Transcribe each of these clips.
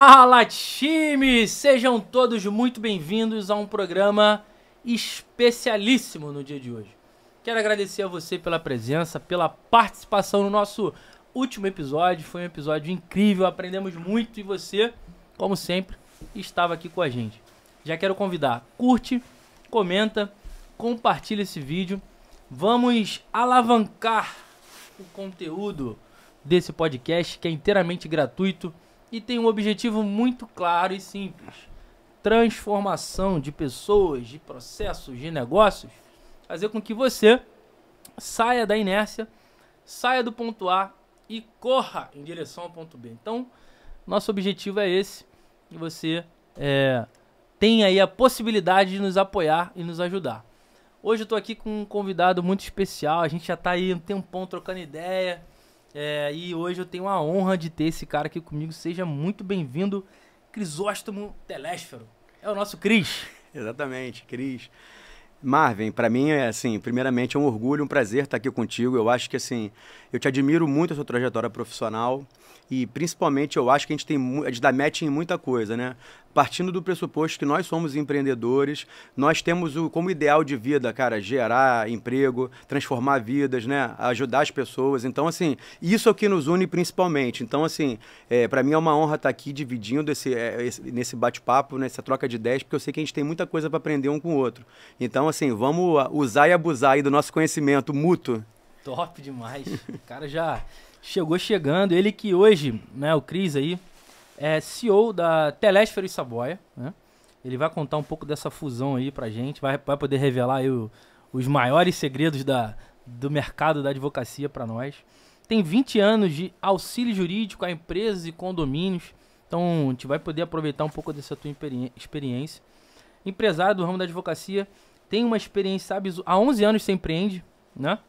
Fala, time! Sejam todos muito bem-vindos a um programa especialíssimo no dia de hoje. Quero agradecer a você pela presença, pela participação no nosso último episódio. Foi um episódio incrível, aprendemos muito e você, como sempre, estava aqui com a gente. Já quero convidar, curte, comenta, compartilha esse vídeo. Vamos alavancar o conteúdo desse podcast, que é inteiramente gratuito e tem um objetivo muito claro e simples: transformação de pessoas, de processos, de negócios, fazer com que você saia da inércia, saia do ponto A e corra em direção ao ponto B. Então, nosso objetivo é esse, e você tem aí a possibilidade de nos apoiar e nos ajudar. Hoje eu estou aqui com um convidado muito especial, a gente já está aí um tempão trocando ideia. E hoje eu tenho a honra de ter esse cara aqui comigo. Seja muito bem-vindo, Crisóstomo Telésfero. É o nosso Cris. Exatamente, Cris. Marvin, para mim é assim, primeiramente é um orgulho, um prazer estar aqui contigo. Eu acho que assim, eu te admiro muito a sua trajetória profissional e principalmente eu acho que a gente dá match em muita coisa, né? Partindo do pressuposto que nós somos empreendedores, nós temos como ideal de vida, cara, gerar emprego, transformar vidas, né? Ajudar as pessoas. Então, assim, isso é o que nos une principalmente. Então, assim, para mim é uma honra estar aqui dividindo nesse bate-papo, nessa troca de ideias, porque eu sei que a gente tem muita coisa para aprender um com o outro. Então, assim, vamos usar e abusar aí do nosso conhecimento mútuo. Top demais. O cara já chegou chegando. Ele que hoje, né, o Cris aí, é CEO da Telésfero e Saboia, né? Ele vai contar um pouco dessa fusão aí pra gente, vai poder revelar aí os maiores segredos do mercado da advocacia para nós. Tem 20 anos de auxílio jurídico a empresas e condomínios, então a gente vai poder aproveitar um pouco dessa tua experiência. Empresário do ramo da advocacia, tem uma experiência, sabe, há 11 anos você empreende, né?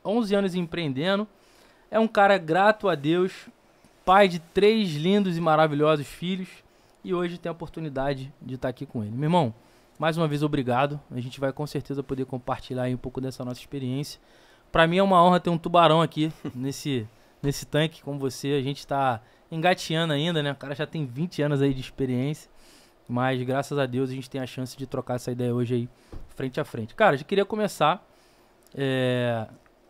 11 anos empreendendo, é um cara grato a Deus, pai de 3 lindos e maravilhosos filhos, e hoje tem a oportunidade de estar aqui com ele. Meu irmão, mais uma vez obrigado. A gente vai com certeza poder compartilhar aí um pouco dessa nossa experiência. Para mim é uma honra ter um tubarão aqui nesse tanque com você. A gente está engateando ainda, né? O cara já tem 20 anos aí de experiência, mas graças a Deus a gente tem a chance de trocar essa ideia hoje aí frente a frente. Cara, eu já queria começar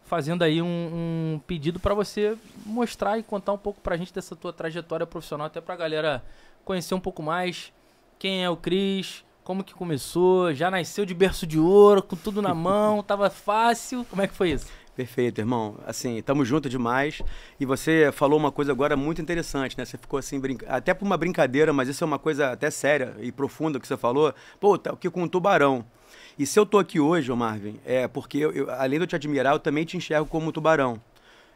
fazendo aí um pedido para você mostrar e contar um pouco pra gente dessa tua trajetória profissional, até pra galera conhecer um pouco mais quem é o Cris, como que começou, já nasceu de berço de ouro, com tudo na mão, tava fácil, como é que foi isso? Perfeito, irmão. Assim, estamos juntos demais. E você falou uma coisa agora muito interessante, né? Você ficou assim, até por uma brincadeira, mas isso é uma coisa até séria e profunda que você falou. Pô, tá aqui com um tubarão. E se eu tô aqui hoje, ô Marvin, é porque além de eu te admirar, eu também te enxergo como um tubarão.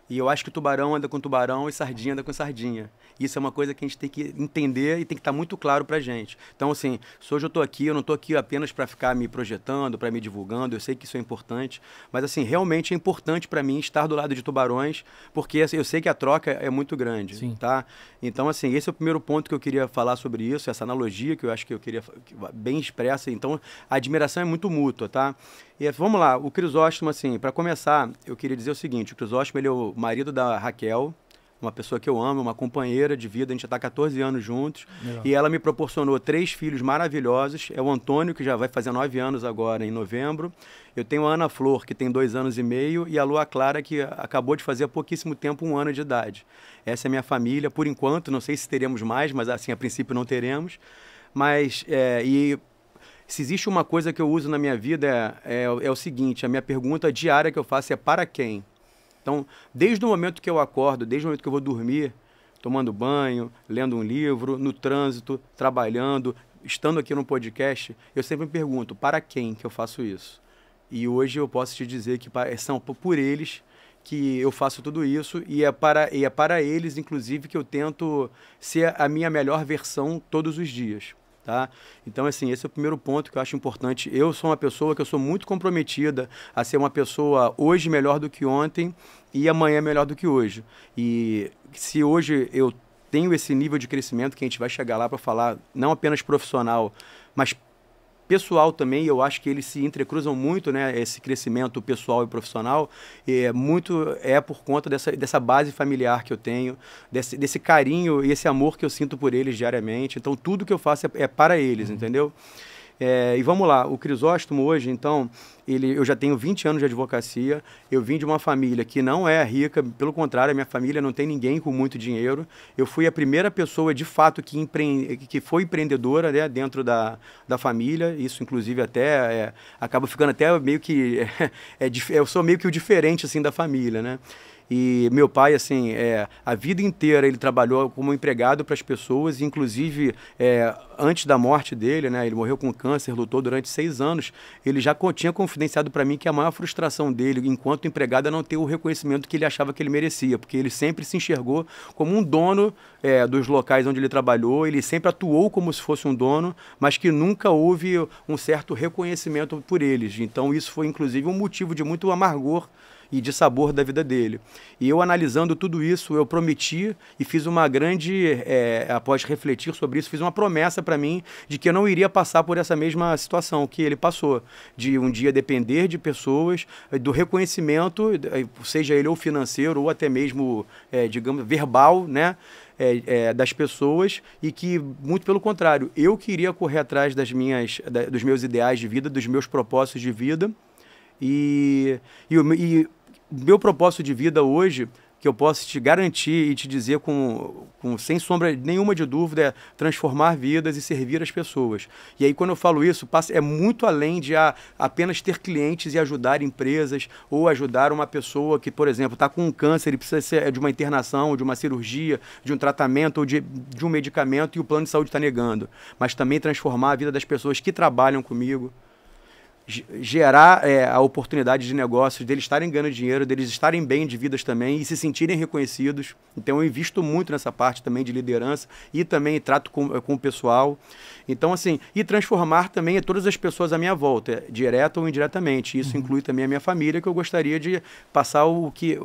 E eu acho que o tubarão anda com tubarão e sardinha anda com sardinha. Isso é uma coisa que a gente tem que entender e tem que estar muito claro pra gente. Então, assim, se hoje eu tô aqui, eu não tô aqui apenas para ficar me projetando, para me divulgando, eu sei que isso é importante, mas assim, realmente é importante para mim estar do lado de tubarões, porque assim, eu sei que a troca é muito grande. Sim. Tá? Então, assim, esse é o primeiro ponto que eu queria falar sobre isso, essa analogia que eu acho que eu queria bem expressa. Então, a admiração é muito mútua, tá? E vamos lá, o Crisóstomo, assim, para começar, eu queria dizer o seguinte: o Crisóstomo, ele é o marido da Raquel, uma pessoa que eu amo, uma companheira de vida, a gente já está 14 anos juntos. Legal. E ela me proporcionou 3 filhos maravilhosos. É o Antônio, que já vai fazer 9 anos agora, em novembro. Eu tenho a Ana Flor, que tem 2 anos e meio, e a Lua Clara, que acabou de fazer há pouquíssimo tempo 1 ano de idade. Essa é a minha família, por enquanto, não sei se teremos mais, mas assim, a princípio não teremos. Mas, se existe uma coisa que eu uso na minha vida é o seguinte: a minha pergunta diária que eu faço é para quem? Então, desde o momento que eu acordo, desde o momento que eu vou dormir, tomando banho, lendo um livro, no trânsito, trabalhando, estando aqui no podcast, eu sempre me pergunto, para quem que eu faço isso? E hoje eu posso te dizer que são por eles que eu faço tudo isso, e é para eles, inclusive, que eu tento ser a minha melhor versão todos os dias. Tá? Então, assim, esse é o primeiro ponto que eu acho importante. Eu sou uma pessoa que eu sou muito comprometida a ser uma pessoa hoje melhor do que ontem e amanhã melhor do que hoje. E se hoje eu tenho esse nível de crescimento, que a gente vai chegar lá para falar, não apenas profissional, mas pessoal também, eu acho que eles se entrecruzam muito, né, esse crescimento pessoal e profissional, muito por conta dessa base familiar que eu tenho, desse carinho e esse amor que eu sinto por eles diariamente. Então, tudo que eu faço é para eles, entendeu? E vamos lá, o Crisóstomo hoje, então, eu já tenho 20 anos de advocacia, eu vim de uma família que não é rica, pelo contrário, a minha família não tem ninguém com muito dinheiro. Eu fui a primeira pessoa, de fato, que foi empreendedora, né, dentro da família, isso inclusive até acaba ficando até meio que... eu sou meio que o diferente, assim, da família, né? E meu pai, assim, a vida inteira ele trabalhou como empregado para as pessoas, inclusive antes da morte dele, né, ele morreu com câncer, lutou durante 6 anos, ele já tinha confidenciado para mim que a maior frustração dele, enquanto empregado, é não ter o reconhecimento que ele achava que ele merecia, porque ele sempre se enxergou como um dono dos locais onde ele trabalhou, ele sempre atuou como se fosse um dono, mas que nunca houve um certo reconhecimento por eles. Então isso foi, inclusive, um motivo de muito amargor e de sabor da vida dele. E eu, analisando tudo isso, eu prometi e fiz uma grande, após refletir sobre isso, fiz uma promessa para mim de que eu não iria passar por essa mesma situação que ele passou, de um dia depender de pessoas, do reconhecimento, seja ele ou financeiro ou até mesmo, digamos, verbal, né? Das pessoas, e que, muito pelo contrário, eu queria correr atrás dos meus ideais de vida, dos meus propósitos de vida. E o meu propósito de vida hoje, que eu posso te garantir e te dizer sem sombra nenhuma de dúvida, é transformar vidas e servir as pessoas. E aí, quando eu falo isso, é muito além de apenas ter clientes e ajudar empresas, ou ajudar uma pessoa que, por exemplo, está com um câncer e precisa de uma internação, de uma cirurgia, de um tratamento ou de um medicamento, e o plano de saúde está negando. Mas também transformar a vida das pessoas que trabalham comigo, gerar a oportunidade de negócios, deles estarem ganhando dinheiro, deles estarem bem de vidas também e se sentirem reconhecidos. Então eu invisto muito nessa parte também de liderança e também trato com o pessoal. Então, assim, e transformar também todas as pessoas à minha volta, direta ou indiretamente. Isso inclui também a minha família, que eu gostaria de passar o que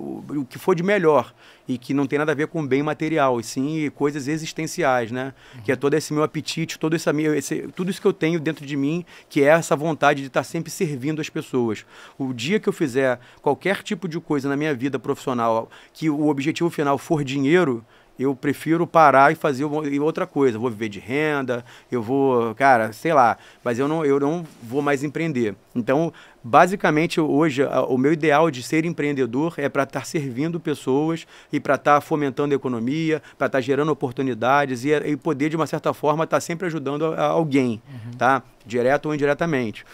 for de melhor e que não tem nada a ver com bem material, e sim coisas existenciais, né? Que é todo esse meu apetite, tudo isso que eu tenho dentro de mim, que é essa vontade de estar sempre servindo as pessoas. O dia que eu fizer qualquer tipo de coisa na minha vida profissional, que o objetivo final for dinheiro, eu prefiro parar e fazer outra coisa. Eu vou viver de renda, eu vou, cara, sei lá, mas eu não vou mais empreender. Então, basicamente, hoje, o meu ideal de ser empreendedor é para estar servindo pessoas e para estar fomentando a economia, para estar gerando oportunidades e poder, de uma certa forma, estar sempre ajudando alguém, tá? Direto ou indiretamente.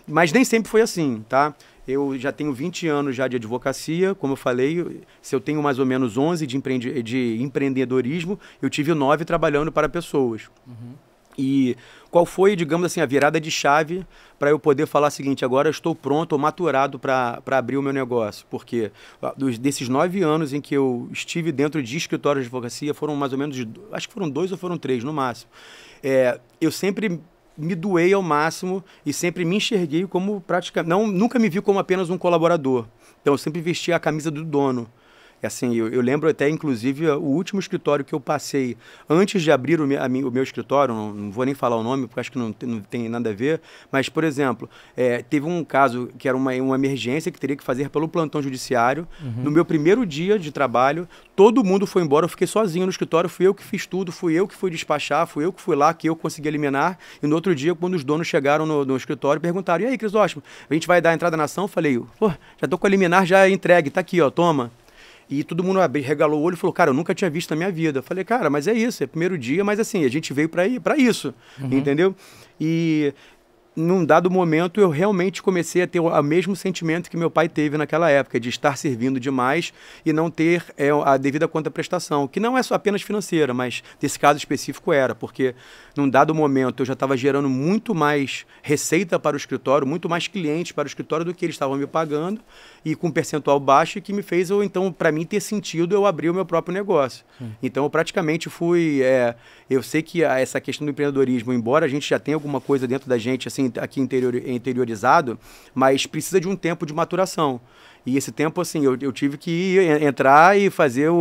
Mas nem sempre foi assim, tá? Eu já tenho 20 anos já de advocacia, como eu falei, se eu tenho mais ou menos 11 de empreendedorismo, eu tive 9 trabalhando para pessoas. E qual foi, digamos assim, a virada de chave para eu poder falar o seguinte: agora eu estou pronto ou maturado para abrir o meu negócio? Porque desses 9 anos em que eu estive dentro de escritório de advocacia, foram mais ou menos, acho que foram 2 ou foram 3 no máximo. Eu sempre me doei ao máximo e sempre me enxerguei como praticamente... nunca me vi como apenas um colaborador. Então eu sempre vesti a camisa do dono. Assim, eu lembro até, inclusive, o último escritório que eu passei antes de abrir o meu escritório, não vou nem falar o nome, porque acho que não tem nada a ver, mas, por exemplo, teve um caso que era uma emergência que teria que fazer pelo plantão judiciário. No meu primeiro dia de trabalho, todo mundo foi embora, eu fiquei sozinho no escritório, fui eu que fiz tudo, fui eu que fui despachar, fui eu que fui lá, que eu consegui eliminar. E no outro dia, quando os donos chegaram no escritório, perguntaram: e aí, Crisóstomo, a gente vai dar a entrada na ação? Eu falei: pô, já tô com a liminar já entregue, tá aqui, ó, toma. E todo mundo regalou o olho e falou: cara, eu nunca tinha visto na minha vida. Eu falei: cara, mas é isso, é primeiro dia, mas assim, a gente veio para isso, entendeu? E num dado momento eu realmente comecei a ter o mesmo sentimento que meu pai teve naquela época, de estar servindo demais e não ter a devida contraprestação, que não é só apenas financeira, mas nesse caso específico era, porque num dado momento eu já estava gerando muito mais receita para o escritório, muito mais clientes para o escritório do que eles estavam me pagando, e com um percentual baixo, que me fez, então, para mim ter sentido eu abrir o meu próprio negócio. Então eu praticamente fui... eu sei que essa questão do empreendedorismo, embora a gente já tenha alguma coisa dentro da gente, assim, aqui interiorizado, mas precisa de um tempo de maturação. E esse tempo, assim, eu tive que entrar e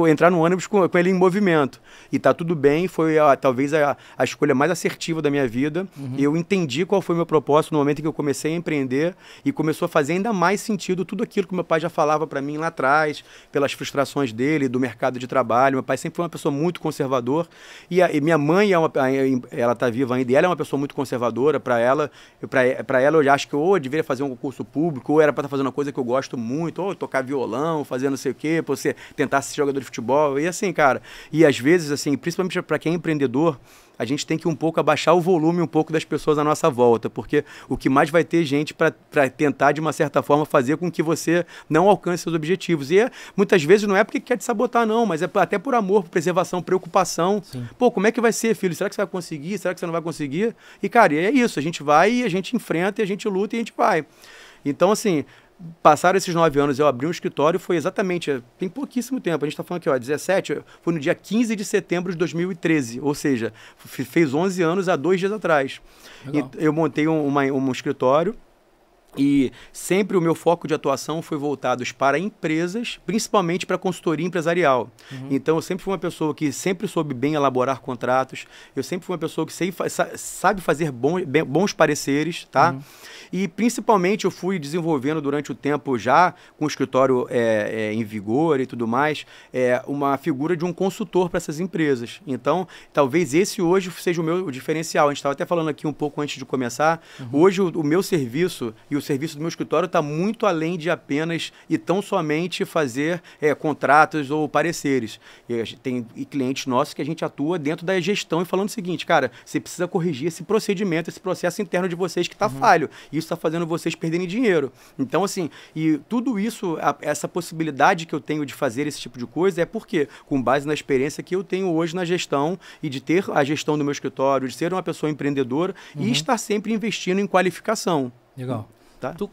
entrar no ônibus com ele em movimento. E tá tudo bem, foi talvez a escolha mais assertiva da minha vida. Eu entendi qual foi o meu propósito no momento em que eu comecei a empreender e começou a fazer ainda mais sentido tudo aquilo que meu pai já falava para mim lá atrás, pelas frustrações dele, do mercado de trabalho. Meu pai sempre foi uma pessoa muito conservador. E minha mãe, ela tá viva ainda, e ela é uma pessoa muito conservadora. Para ela, eu acho que ou eu deveria fazer um concurso público, ou era para estar fazendo uma coisa que eu gosto muito, ou tocar violão, fazer não sei o quê, pra você tentar ser jogador de futebol. E assim, cara, e às vezes, assim, principalmente para quem é empreendedor, a gente tem que um pouco abaixar o volume um pouco das pessoas à nossa volta, porque o que mais vai ter gente para tentar, de uma certa forma, fazer com que você não alcance seus objetivos. E muitas vezes não é porque quer te sabotar, não, mas é até por amor, por preservação, preocupação. Sim. Pô, como é que vai ser, filho? Será que você vai conseguir? Será que você não vai conseguir? E, cara, é isso. A gente vai e a gente enfrenta, e a gente luta e a gente vai. Então, assim, passaram esses 9 anos, eu abri um escritório, foi exatamente, tem pouquíssimo tempo, a gente está falando aqui, ó, 17, foi no dia 15 de setembro de 2013, ou seja, fez 11 anos há 2 dias atrás. E eu montei um escritório, e sempre o meu foco de atuação foi voltado para empresas, principalmente para consultoria empresarial. Então, eu sempre fui uma pessoa que sempre soube bem elaborar contratos, eu sempre fui uma pessoa que sabe fazer bons pareceres, tá? E, principalmente, eu fui desenvolvendo durante o tempo, já com o escritório em vigor e tudo mais, uma figura de um consultor para essas empresas. Então, talvez esse hoje seja o meu diferencial. A gente estava até falando aqui um pouco antes de começar. Hoje, o meu serviço e o serviço do meu escritório está muito além de apenas e tão somente fazer contratos ou pareceres. Tem clientes nossos que a gente atua dentro da gestão e falando o seguinte, cara, você precisa corrigir esse procedimento, esse processo interno de vocês que está falho. Isso está fazendo vocês perderem dinheiro. Então, assim, e tudo isso, essa possibilidade que eu tenho de fazer esse tipo de coisa é porque, com base na experiência que eu tenho hoje na gestão e de ter a gestão do meu escritório, de ser uma pessoa empreendedora e estar sempre investindo em qualificação. Legal. Tá? Tu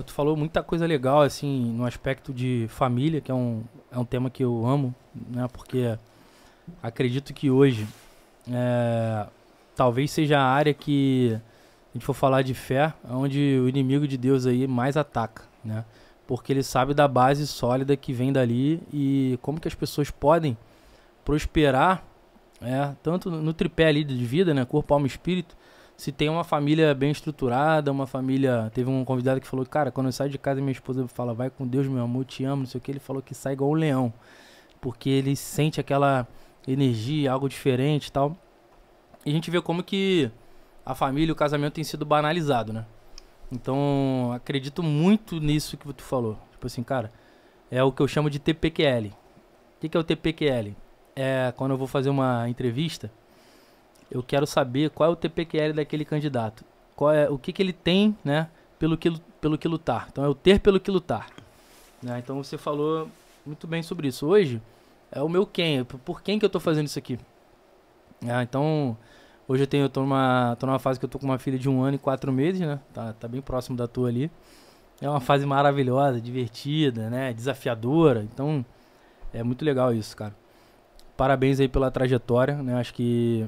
falou muita coisa legal, assim, no aspecto de família, que é um tema que eu amo, né? Porque acredito que hoje talvez seja a área que a gente for falar de fé, onde o inimigo de Deus aí mais ataca, né? Porque ele sabe da base sólida que vem dali e como que as pessoas podem prosperar, tanto no tripé ali de vida, né? Corpo, alma e espírito. Se tem uma família bem estruturada, uma família... Teve um convidado que falou, cara, quando eu saio de casa minha esposa fala, vai com Deus, meu amor, te amo, não sei o que. Ele falou que sai igual um leão, porque ele sente aquela energia, algo diferente e tal. E a gente vê como que a família e o casamento tem sido banalizado, né? Então, acredito muito nisso que tu falou. Tipo assim, cara, é o que eu chamo de TPQL. O que é o TPQL? É quando eu vou fazer uma entrevista, eu quero saber qual é o TPQL daquele candidato. O que ele tem, né, pelo que lutar. Então, é o ter pelo que lutar. Né? Então, você falou muito bem sobre isso. Hoje, é o meu quem. Por quem que eu tô fazendo isso aqui? Então... Hoje eu tô numa fase que eu tô com uma filha de 1 ano e 4 meses, né? Tá bem próximo da tua ali. É uma fase maravilhosa, divertida, né? Desafiadora. Então, é muito legal isso, cara. Parabéns aí pela trajetória, né? Acho que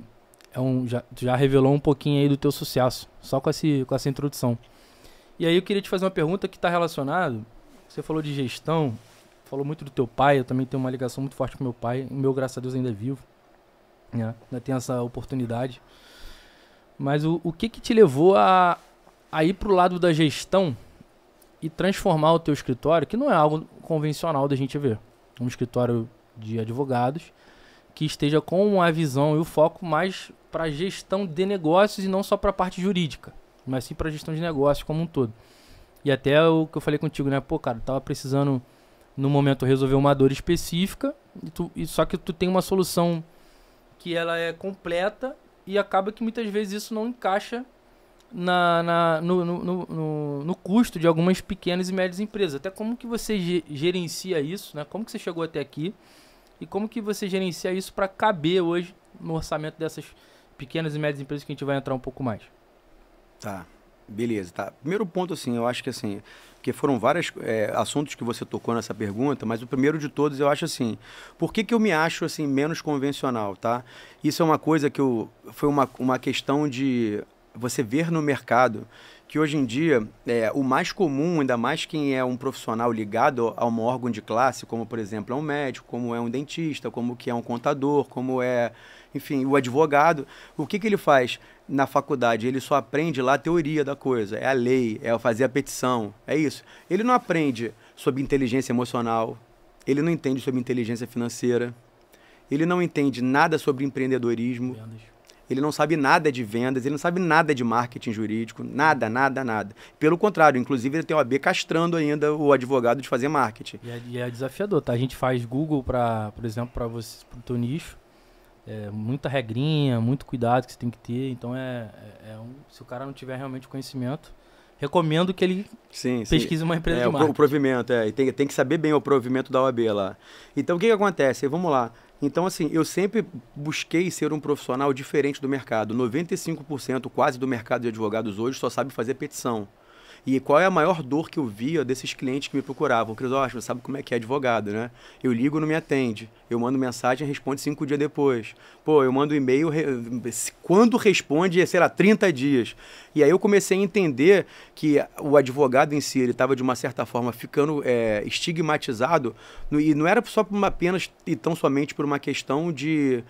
tu já revelou um pouquinho aí do teu sucesso, só com essa introdução. E aí eu queria te fazer uma pergunta que tá relacionada. Você falou de gestão, falou muito do teu pai. Eu também tenho uma ligação muito forte com meu pai. O meu, graças a Deus, ainda é vivo. Ainda tem essa oportunidade. Mas o que te levou a ir pro lado da gestão e transformar o teu escritório, que não é algo convencional da gente ver, um escritório de advogados que esteja com a visão e o foco mais para gestão de negócios e não só para a parte jurídica, mas sim para gestão de negócios como um todo. E até o que eu falei contigo, né? Pô, cara, tava precisando no momento resolver uma dor específica só que tu tem uma solução que ela é completa e acaba que muitas vezes isso não encaixa no custo de algumas pequenas e médias empresas. Até como que você gerencia isso, né? Como que você chegou até aqui e como que você gerencia isso para caber hoje no orçamento dessas pequenas e médias empresas que a gente vai entrar um pouco mais. Tá, beleza. Tá. Primeiro ponto, assim, eu acho que assim, porque foram vários assuntos que você tocou nessa pergunta, mas o primeiro de todos eu acho assim, por que eu me acho assim menos convencional, tá? Isso é uma coisa que foi uma questão de você ver no mercado que hoje em dia, o mais comum, ainda mais quem é um profissional ligado a um órgão de classe, como, por exemplo, é um médico, como é um dentista, como que é um contador, como é, enfim, o advogado, o que ele faz na faculdade? Ele só aprende lá a teoria da coisa, é a lei, é fazer a petição, é isso. Ele não aprende sobre inteligência emocional, ele não entende sobre inteligência financeira, ele não entende nada sobre empreendedorismo, ele não sabe nada de vendas, ele não sabe nada de marketing jurídico, nada, nada, nada. Pelo contrário, inclusive ele tem o AB castrando ainda o advogado de fazer marketing. E é desafiador, tá? A gente faz Google, por exemplo, para você, pro teu nicho, muita regrinha, muito cuidado que você tem que ter, então se o cara não tiver realmente conhecimento, recomendo que ele pesquise uma empresa de marketing. O provimento, e tem que saber bem o provimento da OAB lá. Então, o que acontece? Vamos lá. Então, assim, eu sempre busquei ser um profissional diferente do mercado. 95% quase do mercado de advogados hoje só sabe fazer petição. E qual é a maior dor que eu via desses clientes que me procuravam? Crisóstomo, sabe como é que é advogado, né? Eu ligo, não me atende. Eu mando mensagem, responde 5 dias depois. Pô, eu mando e-mail, quando responde, sei lá, 30 dias. E aí eu comecei a entender que o advogado em si, ele estava de uma certa forma ficando estigmatizado, e não era só apenas e tão somente por uma questão de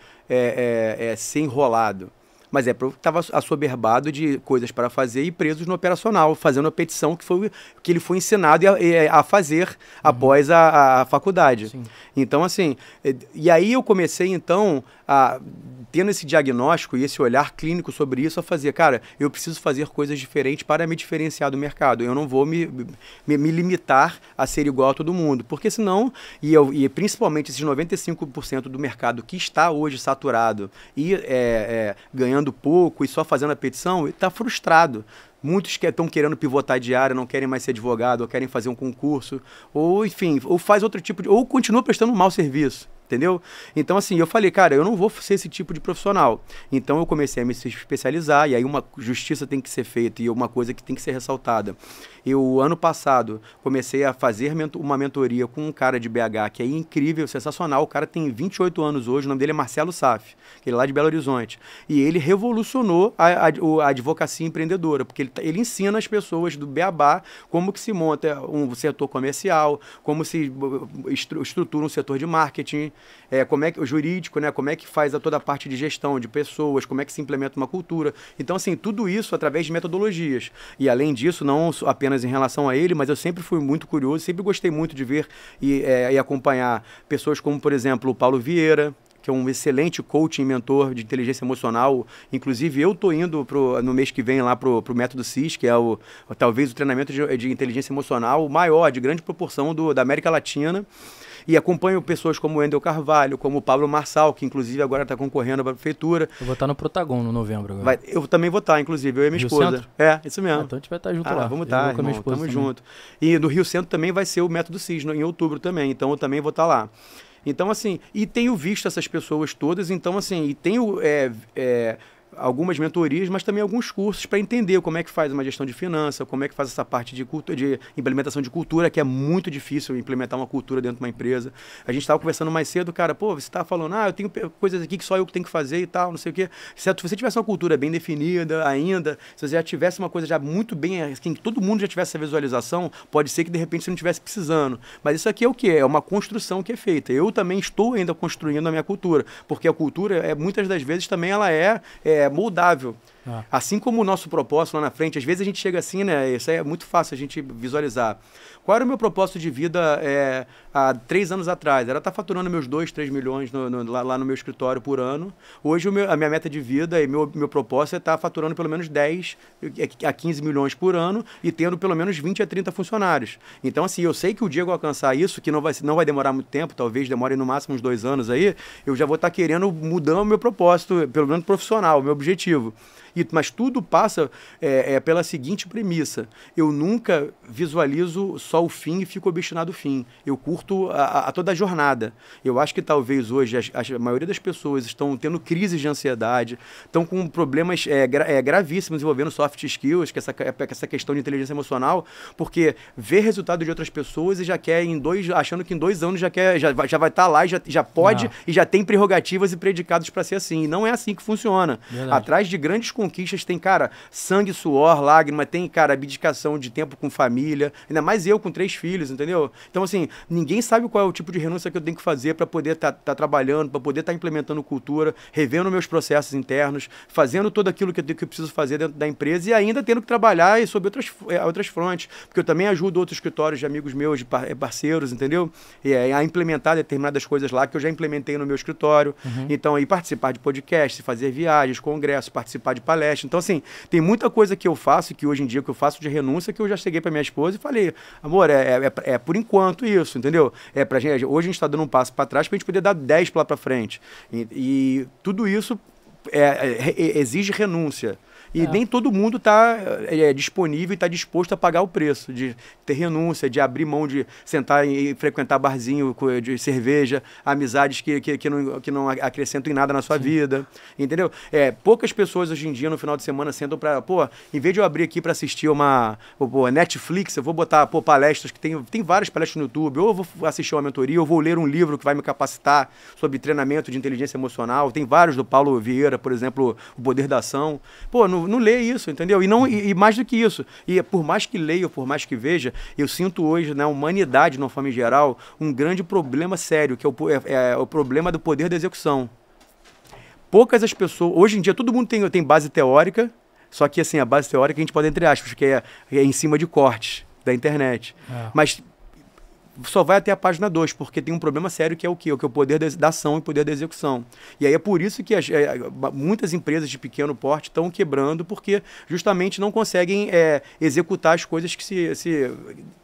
ser enrolado. Mas porque estava assoberbado de coisas para fazer e presos no operacional, fazendo a petição que ele foi ensinado a fazer após a faculdade. Sim. Então, assim, e aí eu comecei, então, tendo esse diagnóstico e esse olhar clínico sobre isso, a fazer, cara, eu preciso fazer coisas diferentes para me diferenciar do mercado. Eu não vou me limitar a ser igual a todo mundo, porque senão, e principalmente esses 95% do mercado que está hoje saturado e ganhando pouco e só fazendo a petição, está frustrado. Muitos que estão querendo pivotar de área, não querem mais ser advogado, ou querem fazer um concurso, ou enfim, ou faz outro tipo de... ou continua prestando um mau serviço. Entendeu? Então, assim, eu falei, cara, eu não vou ser esse tipo de profissional. Então, eu comecei a me especializar, e aí uma justiça tem que ser feita, e uma coisa que tem que ser ressaltada. Eu, ano passado, comecei a fazer uma mentoria com um cara de BH, que é incrível, sensacional. O cara tem 28 anos hoje, o nome dele é Marcelo Saf, que ele é lá de Belo Horizonte. E ele revolucionou a advocacia empreendedora, porque ele ensina as pessoas do beabá como que se monta um setor comercial, como se estrutura um setor de marketing, como é que o jurídico, né, como é que faz toda a parte de gestão de pessoas, como é que se implementa uma cultura. Então, assim, tudo isso através de metodologias. E, além disso, não apenas em relação a ele, mas eu sempre fui muito curioso, sempre gostei muito de ver e acompanhar pessoas como, por exemplo, o Paulo Vieira, que é um excelente coach e mentor de inteligência emocional. Inclusive, eu estou indo no mês que vem lá pro Método CIS, que é talvez o treinamento de inteligência emocional maior, de grande proporção da América Latina. E acompanho pessoas como o Wendel Carvalho, como o Pablo Marçal, que inclusive agora está concorrendo para a prefeitura. Eu vou estar no Protagon no novembro agora. Eu também vou estar, inclusive, eu e minha esposa. Centro? Isso mesmo. Então a gente vai estar junto lá. Vamos estar, irmão, estamos juntos. E no Rio Centro também vai ser o Método CIS, em outubro também, então eu também vou estar lá. Então, assim, e tenho visto essas pessoas todas, então, assim, e tenho algumas mentorias, mas também alguns cursos para entender como é que faz uma gestão de finanças, como é que faz essa parte de implementação de cultura, que é muito difícil implementar uma cultura dentro de uma empresa. A gente estava conversando mais cedo, cara, pô, você está falando, eu tenho coisas aqui que só eu que tenho que fazer e tal, não sei o quê. Se você tivesse uma cultura bem definida ainda, se você já tivesse uma coisa já muito bem, assim, que todo mundo já tivesse essa visualização, pode ser que de repente você não estivesse precisando. Mas isso aqui é o quê? É uma construção que é feita. Eu também estou ainda construindo a minha cultura, porque a cultura, muitas das vezes, também ela é moldável. Assim como o nosso propósito lá na frente, às vezes a gente chega assim, né? Isso é muito fácil a gente visualizar. Qual era o meu propósito de vida há 3 anos atrás? Era estar faturando meus 2, 3 milhões lá no meu escritório por ano. Hoje a minha meta de vida e meu propósito é estar faturando pelo menos 10 a 15 milhões por ano e tendo pelo menos 20 a 30 funcionários. Então, assim, eu sei que o dia que eu alcançar isso, que não vai demorar muito tempo, talvez demore no máximo uns 2 anos aí, eu já vou estar querendo mudar o meu propósito, pelo menos profissional, o meu objetivo. Mas tudo passa pela seguinte premissa: eu nunca visualizo só o fim e fico obstinado no fim. Eu curto toda a jornada. Eu acho que talvez hoje a maioria das pessoas estão tendo crises de ansiedade, estão com problemas gravíssimos envolvendo soft skills, que essa questão de inteligência emocional, porque vê resultado de outras pessoas e já quer achando que em 2 anos já vai estar lá e já pode e já tem prerrogativas e predicados para ser assim. E não é assim que funciona. Verdade. Atrás de grandes conquistas, tem, cara, sangue, suor, lágrima, tem, cara, abdicação de tempo com família, ainda mais eu com 3 filhos, entendeu? Então, assim, ninguém sabe qual é o tipo de renúncia que eu tenho que fazer para poder estar trabalhando, para poder estar implementando cultura, revendo meus processos internos, fazendo tudo aquilo que eu preciso fazer dentro da empresa e ainda tendo que trabalhar sobre outras frontes, porque eu também ajudo outros escritórios de amigos meus, de parceiros, entendeu? A implementar determinadas coisas lá que eu já implementei no meu escritório. Então, aí participar de podcasts, fazer viagens, congressos, participar de palestras. Então, assim, tem muita coisa que eu faço, que hoje em dia que eu faço de renúncia, que eu já cheguei para minha esposa e falei, amor, é por enquanto isso, entendeu? Pra gente, hoje a gente está dando um passo para trás para a gente poder dar 10 lá para frente. E tudo isso exige renúncia. E nem todo mundo está disponível e está disposto a pagar o preço de ter renúncia, de abrir mão de sentar e frequentar barzinho de cerveja, amizades que não acrescentam em nada na sua vida, entendeu? Poucas pessoas hoje em dia, no final de semana, sentam para, em vez de eu abrir aqui para assistir uma Netflix, eu vou botar palestras, que tem várias palestras no YouTube, ou eu vou assistir uma mentoria, ou vou ler um livro que vai me capacitar sobre treinamento de inteligência emocional. Tem vários do Paulo Vieira, por exemplo, O Poder da Ação. Não lê isso, entendeu? E mais do que isso, e por mais que leia, por mais que veja, eu sinto hoje na humanidade, de uma forma em geral, um grande problema sério, que é o problema do poder da execução. Poucas as pessoas... Hoje em dia, todo mundo tem base teórica, só que assim, a base teórica a gente pode, entre aspas, que é em cima de cortes da internet. Mas só vai até a página 2, porque tem um problema sério que é o quê? Que é o poder da ação e o poder da execução. E aí é por isso que muitas empresas de pequeno porte estão quebrando, porque justamente não conseguem executar as coisas que se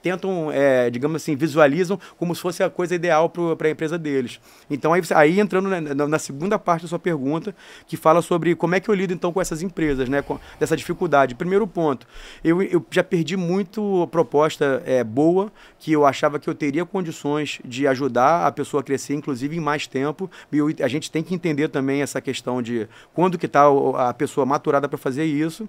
tentam, digamos assim, visualizam como se fosse a coisa ideal para a empresa deles. Então, aí entrando na segunda parte da sua pergunta, que fala sobre como é que eu lido então com essas empresas, né, dessa dificuldade. Primeiro ponto, eu já perdi muito proposta boa, que eu achava que eu teria condições de ajudar a pessoa a crescer, inclusive em mais tempo. E a gente tem que entender também essa questão de quando que está a pessoa maturada para fazer isso.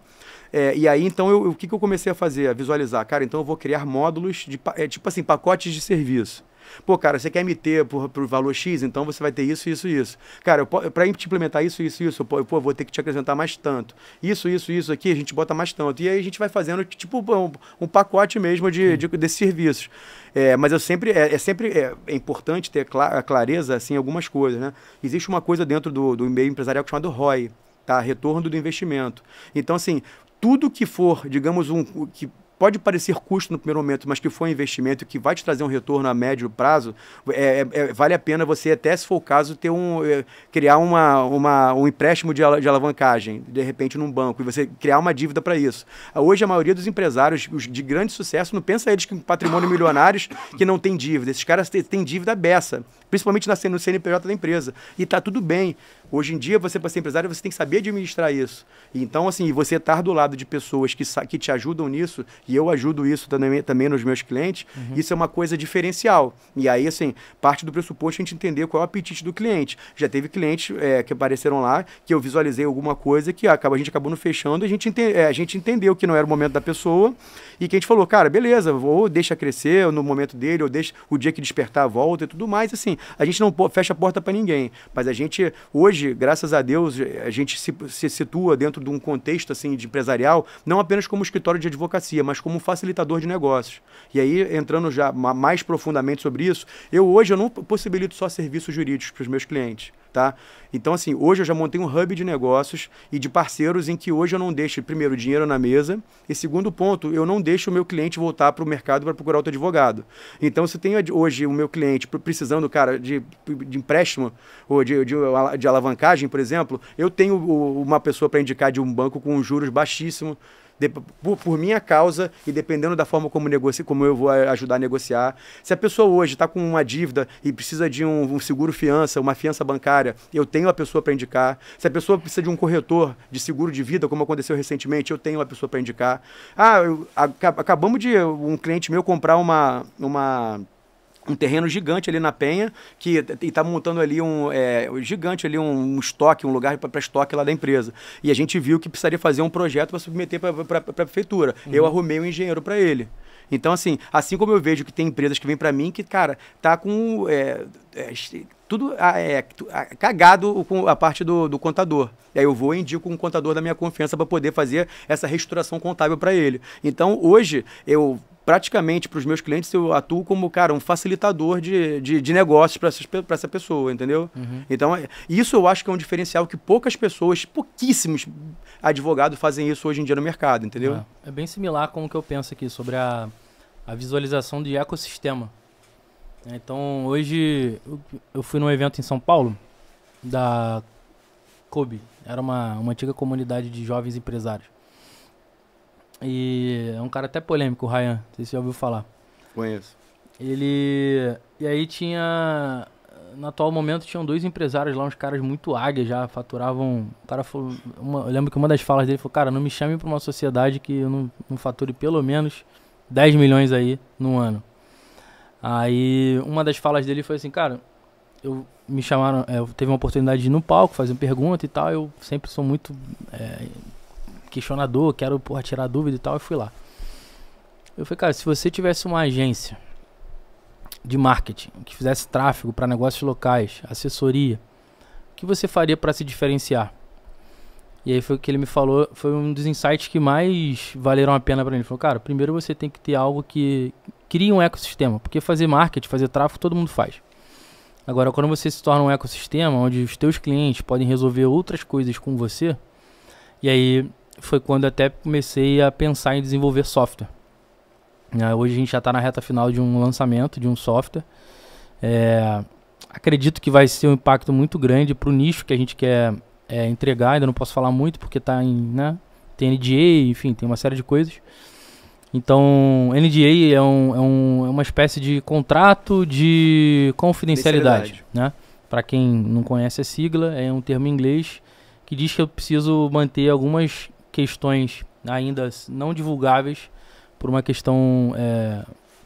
E aí, então, o que eu comecei a fazer? A visualizar. Cara, então eu vou criar módulos, tipo assim, pacotes de serviço. Pô, cara, você quer me ter por valor X, então você vai ter isso, isso e isso. Cara, para te implementar isso, isso e isso, eu vou ter que te acrescentar mais tanto. Isso aqui, a gente bota mais tanto. E aí a gente vai fazendo, tipo, um pacote mesmo desses serviços. Mas é importante ter a clareza, assim, algumas coisas, né? Existe uma coisa dentro do meio empresarial chamado ROI, tá? Retorno do investimento. Então, assim, tudo que for, digamos, que pode parecer custo no primeiro momento, mas que for um investimento que vai te trazer um retorno a médio prazo, vale a pena você, até se for o caso, criar um empréstimo de alavancagem, de repente, num banco, e você criar uma dívida para isso. Hoje, a maioria dos empresários de grande sucesso, não pensa eles que patrimônio milionários que não tem dívida. Esses caras têm dívida beça, principalmente no CNPJ da empresa. E está tudo bem. Hoje em dia, você, para ser empresário, você tem que saber administrar isso. Então, assim, você estar do lado de pessoas que te ajudam nisso, e eu ajudo isso também nos meus clientes, isso é uma coisa diferencial. E aí, assim, parte do pressuposto é a gente entender qual é o apetite do cliente. Já teve clientes que apareceram lá, que eu visualizei alguma coisa que a gente acabou não fechando, a gente entendeu que não era o momento da pessoa, e que a gente falou, cara, beleza, ou deixa crescer no momento dele, ou deixa o dia que despertar a volta e tudo mais. Assim, a gente não fecha a porta para ninguém, mas a gente, hoje, graças a Deus, a gente se situa dentro de um contexto assim, de empresarial, não apenas como escritório de advocacia, mas como um facilitador de negócios. E aí, entrando já mais profundamente sobre isso, hoje eu não possibilito só serviços jurídicos para os meus clientes. Tá? Então, assim, hoje eu já montei um hub de negócios e de parceiros em que hoje eu não deixo, primeiro, dinheiro na mesa, e segundo ponto, eu não deixo o meu cliente voltar para o mercado para procurar outro advogado. Então, se tem hoje o meu cliente precisando, cara, de empréstimo ou de alavancagem, por exemplo, eu tenho uma pessoa para indicar de um banco com juros baixíssimos, por minha causa e dependendo da forma como eu vou ajudar a negociar. Se a pessoa hoje está com uma dívida e precisa de um seguro-fiança, uma fiança bancária, eu tenho a pessoa para indicar. Se a pessoa precisa de um corretor de seguro de vida, como aconteceu recentemente, eu tenho a pessoa para indicar. Acabamos de um cliente meu comprar um terreno gigante ali na Penha, que está montando ali gigante ali, um estoque, um lugar para estoque lá da empresa. E a gente viu que precisaria fazer um projeto para submeter para a prefeitura. Eu arrumei um engenheiro para ele. Então, assim como eu vejo que tem empresas que vêm para mim que, cara, tá com tudo cagado com a parte do contador. E aí eu vou e indico um contador da minha confiança para poder fazer essa reestruturação contábil para ele. Então, hoje, praticamente, para os meus clientes, eu atuo como, cara, um facilitador de negócios para essa pessoa, entendeu? Uhum. Então, isso eu acho que é um diferencial que pouquíssimos advogados fazem isso hoje em dia no mercado, entendeu? É bem similar com o que eu penso aqui sobre a visualização de ecossistema. Então, hoje eu fui num evento em São Paulo, da COBE, era uma antiga comunidade de jovens empresários. E é um cara até polêmico, o Ryan, não sei se você já ouviu falar. Conheço. E aí tinha, no atual momento, tinham 2 empresários lá, uns caras muito águias já, faturavam, o cara falou, eu lembro que uma das falas dele falou, cara, não me chame para uma sociedade que eu não fature pelo menos 10 milhões aí no ano. Aí uma das falas dele foi assim, cara, me chamaram, eu teve uma oportunidade de ir no palco, fazer uma pergunta e tal, eu sempre sou muito questionador, quero tirar dúvida e tal, eu fui lá. Eu falei, cara, se você tivesse uma agência de marketing que fizesse tráfego para negócios locais, assessoria, o que você faria para se diferenciar? E aí foi o que ele me falou, foi um dos insights que mais valeram a pena para mim. Ele falou, cara, primeiro você tem que ter algo que cria um ecossistema, porque fazer marketing, fazer tráfego, todo mundo faz. Agora, quando você se torna um ecossistema onde os teus clientes podem resolver outras coisas com você, e aí foi quando até comecei a pensar em desenvolver software. Hoje a gente já está na reta final de um lançamento de um software. Acredito que vai ser um impacto muito grande para o nicho que a gente quer entregar. Ainda não posso falar muito porque está tem NDA, enfim, tem uma série de coisas. Então, NDA é uma espécie de contrato de confidencialidade, né? Para quem não conhece a sigla, é um termo em inglês que diz que eu preciso manter algumas questões ainda não divulgáveis por uma questão...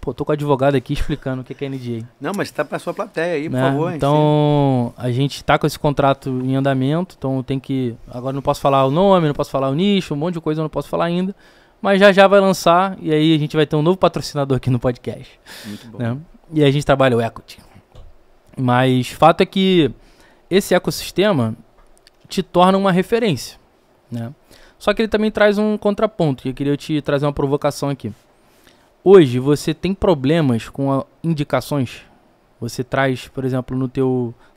tô com o advogado aqui explicando o que é NDA. Não, mas tá para sua plateia aí, por favor. Então, a gente tá com esse contrato em andamento, então tem que... Agora não posso falar o nome, não posso falar o nicho, um monte de coisa eu não posso falar ainda. Mas já vai lançar e aí a gente vai ter um novo patrocinador aqui no podcast. Muito bom. Né? E aí a gente trabalha o equity. Mas fato é que esse ecossistema te torna uma referência. Né? Só que ele também traz um contraponto. E eu queria te trazer uma provocação aqui. Hoje você tem problemas com indicações. Você traz, por exemplo,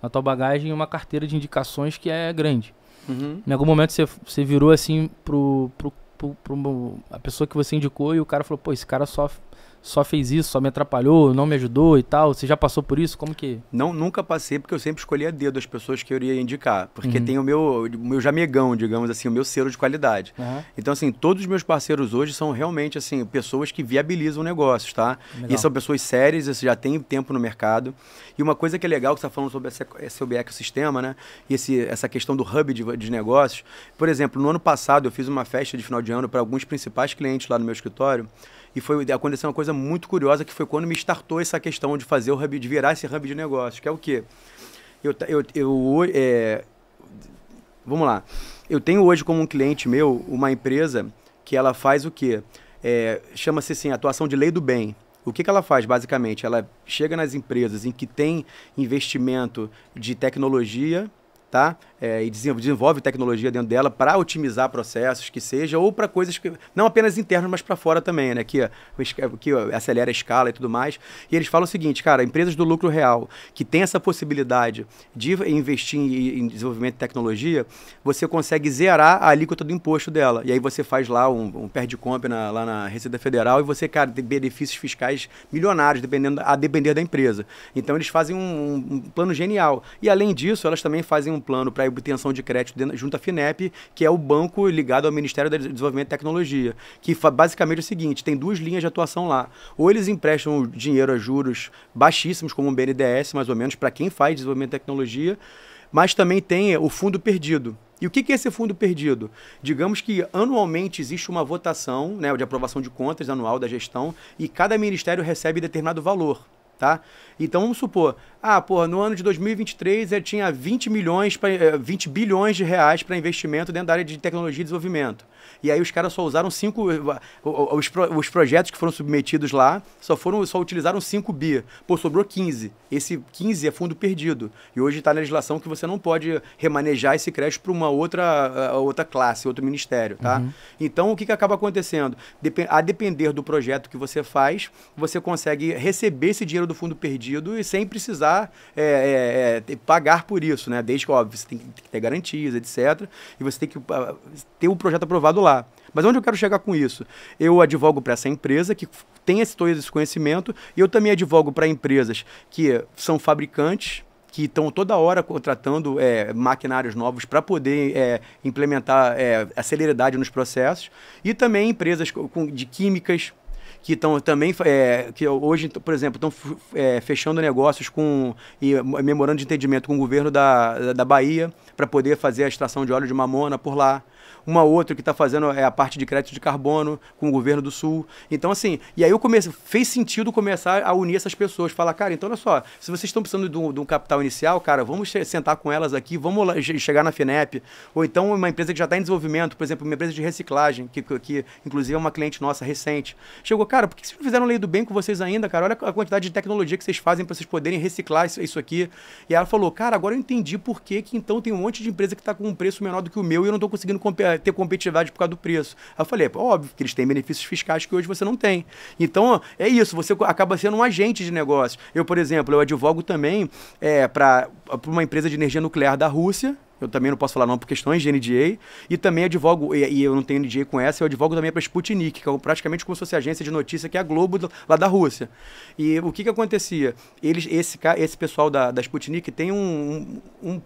na tua bagagem uma carteira de indicações que é grande. Uhum. Em algum momento você virou assim a pessoa que você indicou e o cara falou, pô, esse cara só fez isso, só me atrapalhou, não me ajudou e tal. Você já passou por isso? Como que... Não, nunca passei, porque eu sempre escolhi a dedo as pessoas que eu iria indicar. Porque tem o meu jamegão, digamos assim, o meu selo de qualidade. Uhum. Então, assim, todos os meus parceiros hoje são realmente, assim, pessoas que viabilizam negócios, tá? Legal. E são pessoas sérias, já tem tempo no mercado. E uma coisa que é legal, que você está falando sobre ecossistema, né? E essa questão do hub de negócios. Por exemplo, no ano passado, eu fiz uma festa de final de ano para alguns principais clientes lá no meu escritório. E aconteceu uma coisa muito curiosa, que foi quando me startou essa questão de fazer o hub, de virar esse hub de negócios, que é o quê? Vamos lá. Eu tenho hoje como um cliente meu uma empresa que ela faz o quê? Chama-se assim, atuação de lei do bem. O que ela faz, basicamente? Ela chega nas empresas em que tem investimento de tecnologia, tá? E desenvolve tecnologia dentro dela para otimizar processos, que seja, ou para coisas que não apenas internas, mas para fora também, né? Que acelera a escala e tudo mais. E eles falam o seguinte, cara, empresas do lucro real que tem essa possibilidade de investir em desenvolvimento de tecnologia, você consegue zerar a alíquota do imposto dela. E aí você faz lá um perde comp lá na Receita Federal e você, cara, tem benefícios fiscais milionários, a depender da empresa. Então eles fazem um plano genial. E além disso, elas também fazem um plano para obtenção de crédito junto à FINEP, que é o banco ligado ao Ministério do Desenvolvimento e Tecnologia, que basicamente é o seguinte, tem 2 linhas de atuação lá. Ou eles emprestam dinheiro a juros baixíssimos, como um BNDES, mais ou menos, para quem faz desenvolvimento de tecnologia, mas também tem o fundo perdido. E o que é esse fundo perdido? Digamos que anualmente existe uma votação, né, de aprovação de contas anual da gestão e cada ministério recebe determinado valor. Tá? Então vamos supor, no ano de 2023 tinha 20 bilhões de reais para investimento dentro da área de tecnologia e desenvolvimento. E aí os caras só usaram 5... Os projetos que foram submetidos lá só utilizaram 5 bi. Pô, sobrou 15. Esse 15 é fundo perdido. E hoje está na legislação que você não pode remanejar esse crédito para uma outra classe, outro ministério, tá? Então, o que acaba acontecendo? A depender do projeto que você faz, você consegue receber esse dinheiro do fundo perdido e sem precisar pagar por isso, né? Desde que, óbvio, você tem que ter garantias, etc. E você tem que ter o projeto aprovado lá. Mas onde eu quero chegar com isso? Eu advogo para essa empresa que tem todo esse conhecimento e eu também advogo para empresas que são fabricantes, que estão toda hora contratando maquinários novos para poder implementar a celeridade nos processos, e também empresas de químicas que estão também, que hoje, por exemplo, estão fechando negócios e memorando de entendimento com o governo da Bahia para poder fazer a extração de óleo de mamona por lá. Uma outra que está fazendo a parte de crédito de carbono com o governo do Sul. Então, assim, e aí fez sentido começar a unir essas pessoas. Falar, cara, então olha só, se vocês estão precisando de um capital inicial, cara, vamos sentar com elas aqui, vamos lá, chegar na FINEP. Ou então uma empresa que já está em desenvolvimento, por exemplo, uma empresa de reciclagem, que inclusive é uma cliente nossa recente. Chegou, cara, por que vocês não fizeram lei do bem com vocês ainda, cara? Olha a quantidade de tecnologia que vocês fazem para vocês poderem reciclar isso aqui. E ela falou, cara, agora eu entendi por que então tem um monte de empresa que está com um preço menor do que o meu e eu não estou conseguindo ter competitividade por causa do preço. Aí eu falei, óbvio que eles têm benefícios fiscais que hoje você não tem. Então, é isso, você acaba sendo um agente de negócio. Eu, por exemplo, eu advogo também para uma empresa de energia nuclear da Rússia. Eu também não posso falar não por questões de NDA. E também advogo, e eu não tenho NDA com essa, eu advogo também para a Sputnik, que é praticamente como se fosse a agência de notícia, que é a Globo lá da Rússia. E o que acontecia? Esse pessoal da Sputnik tem um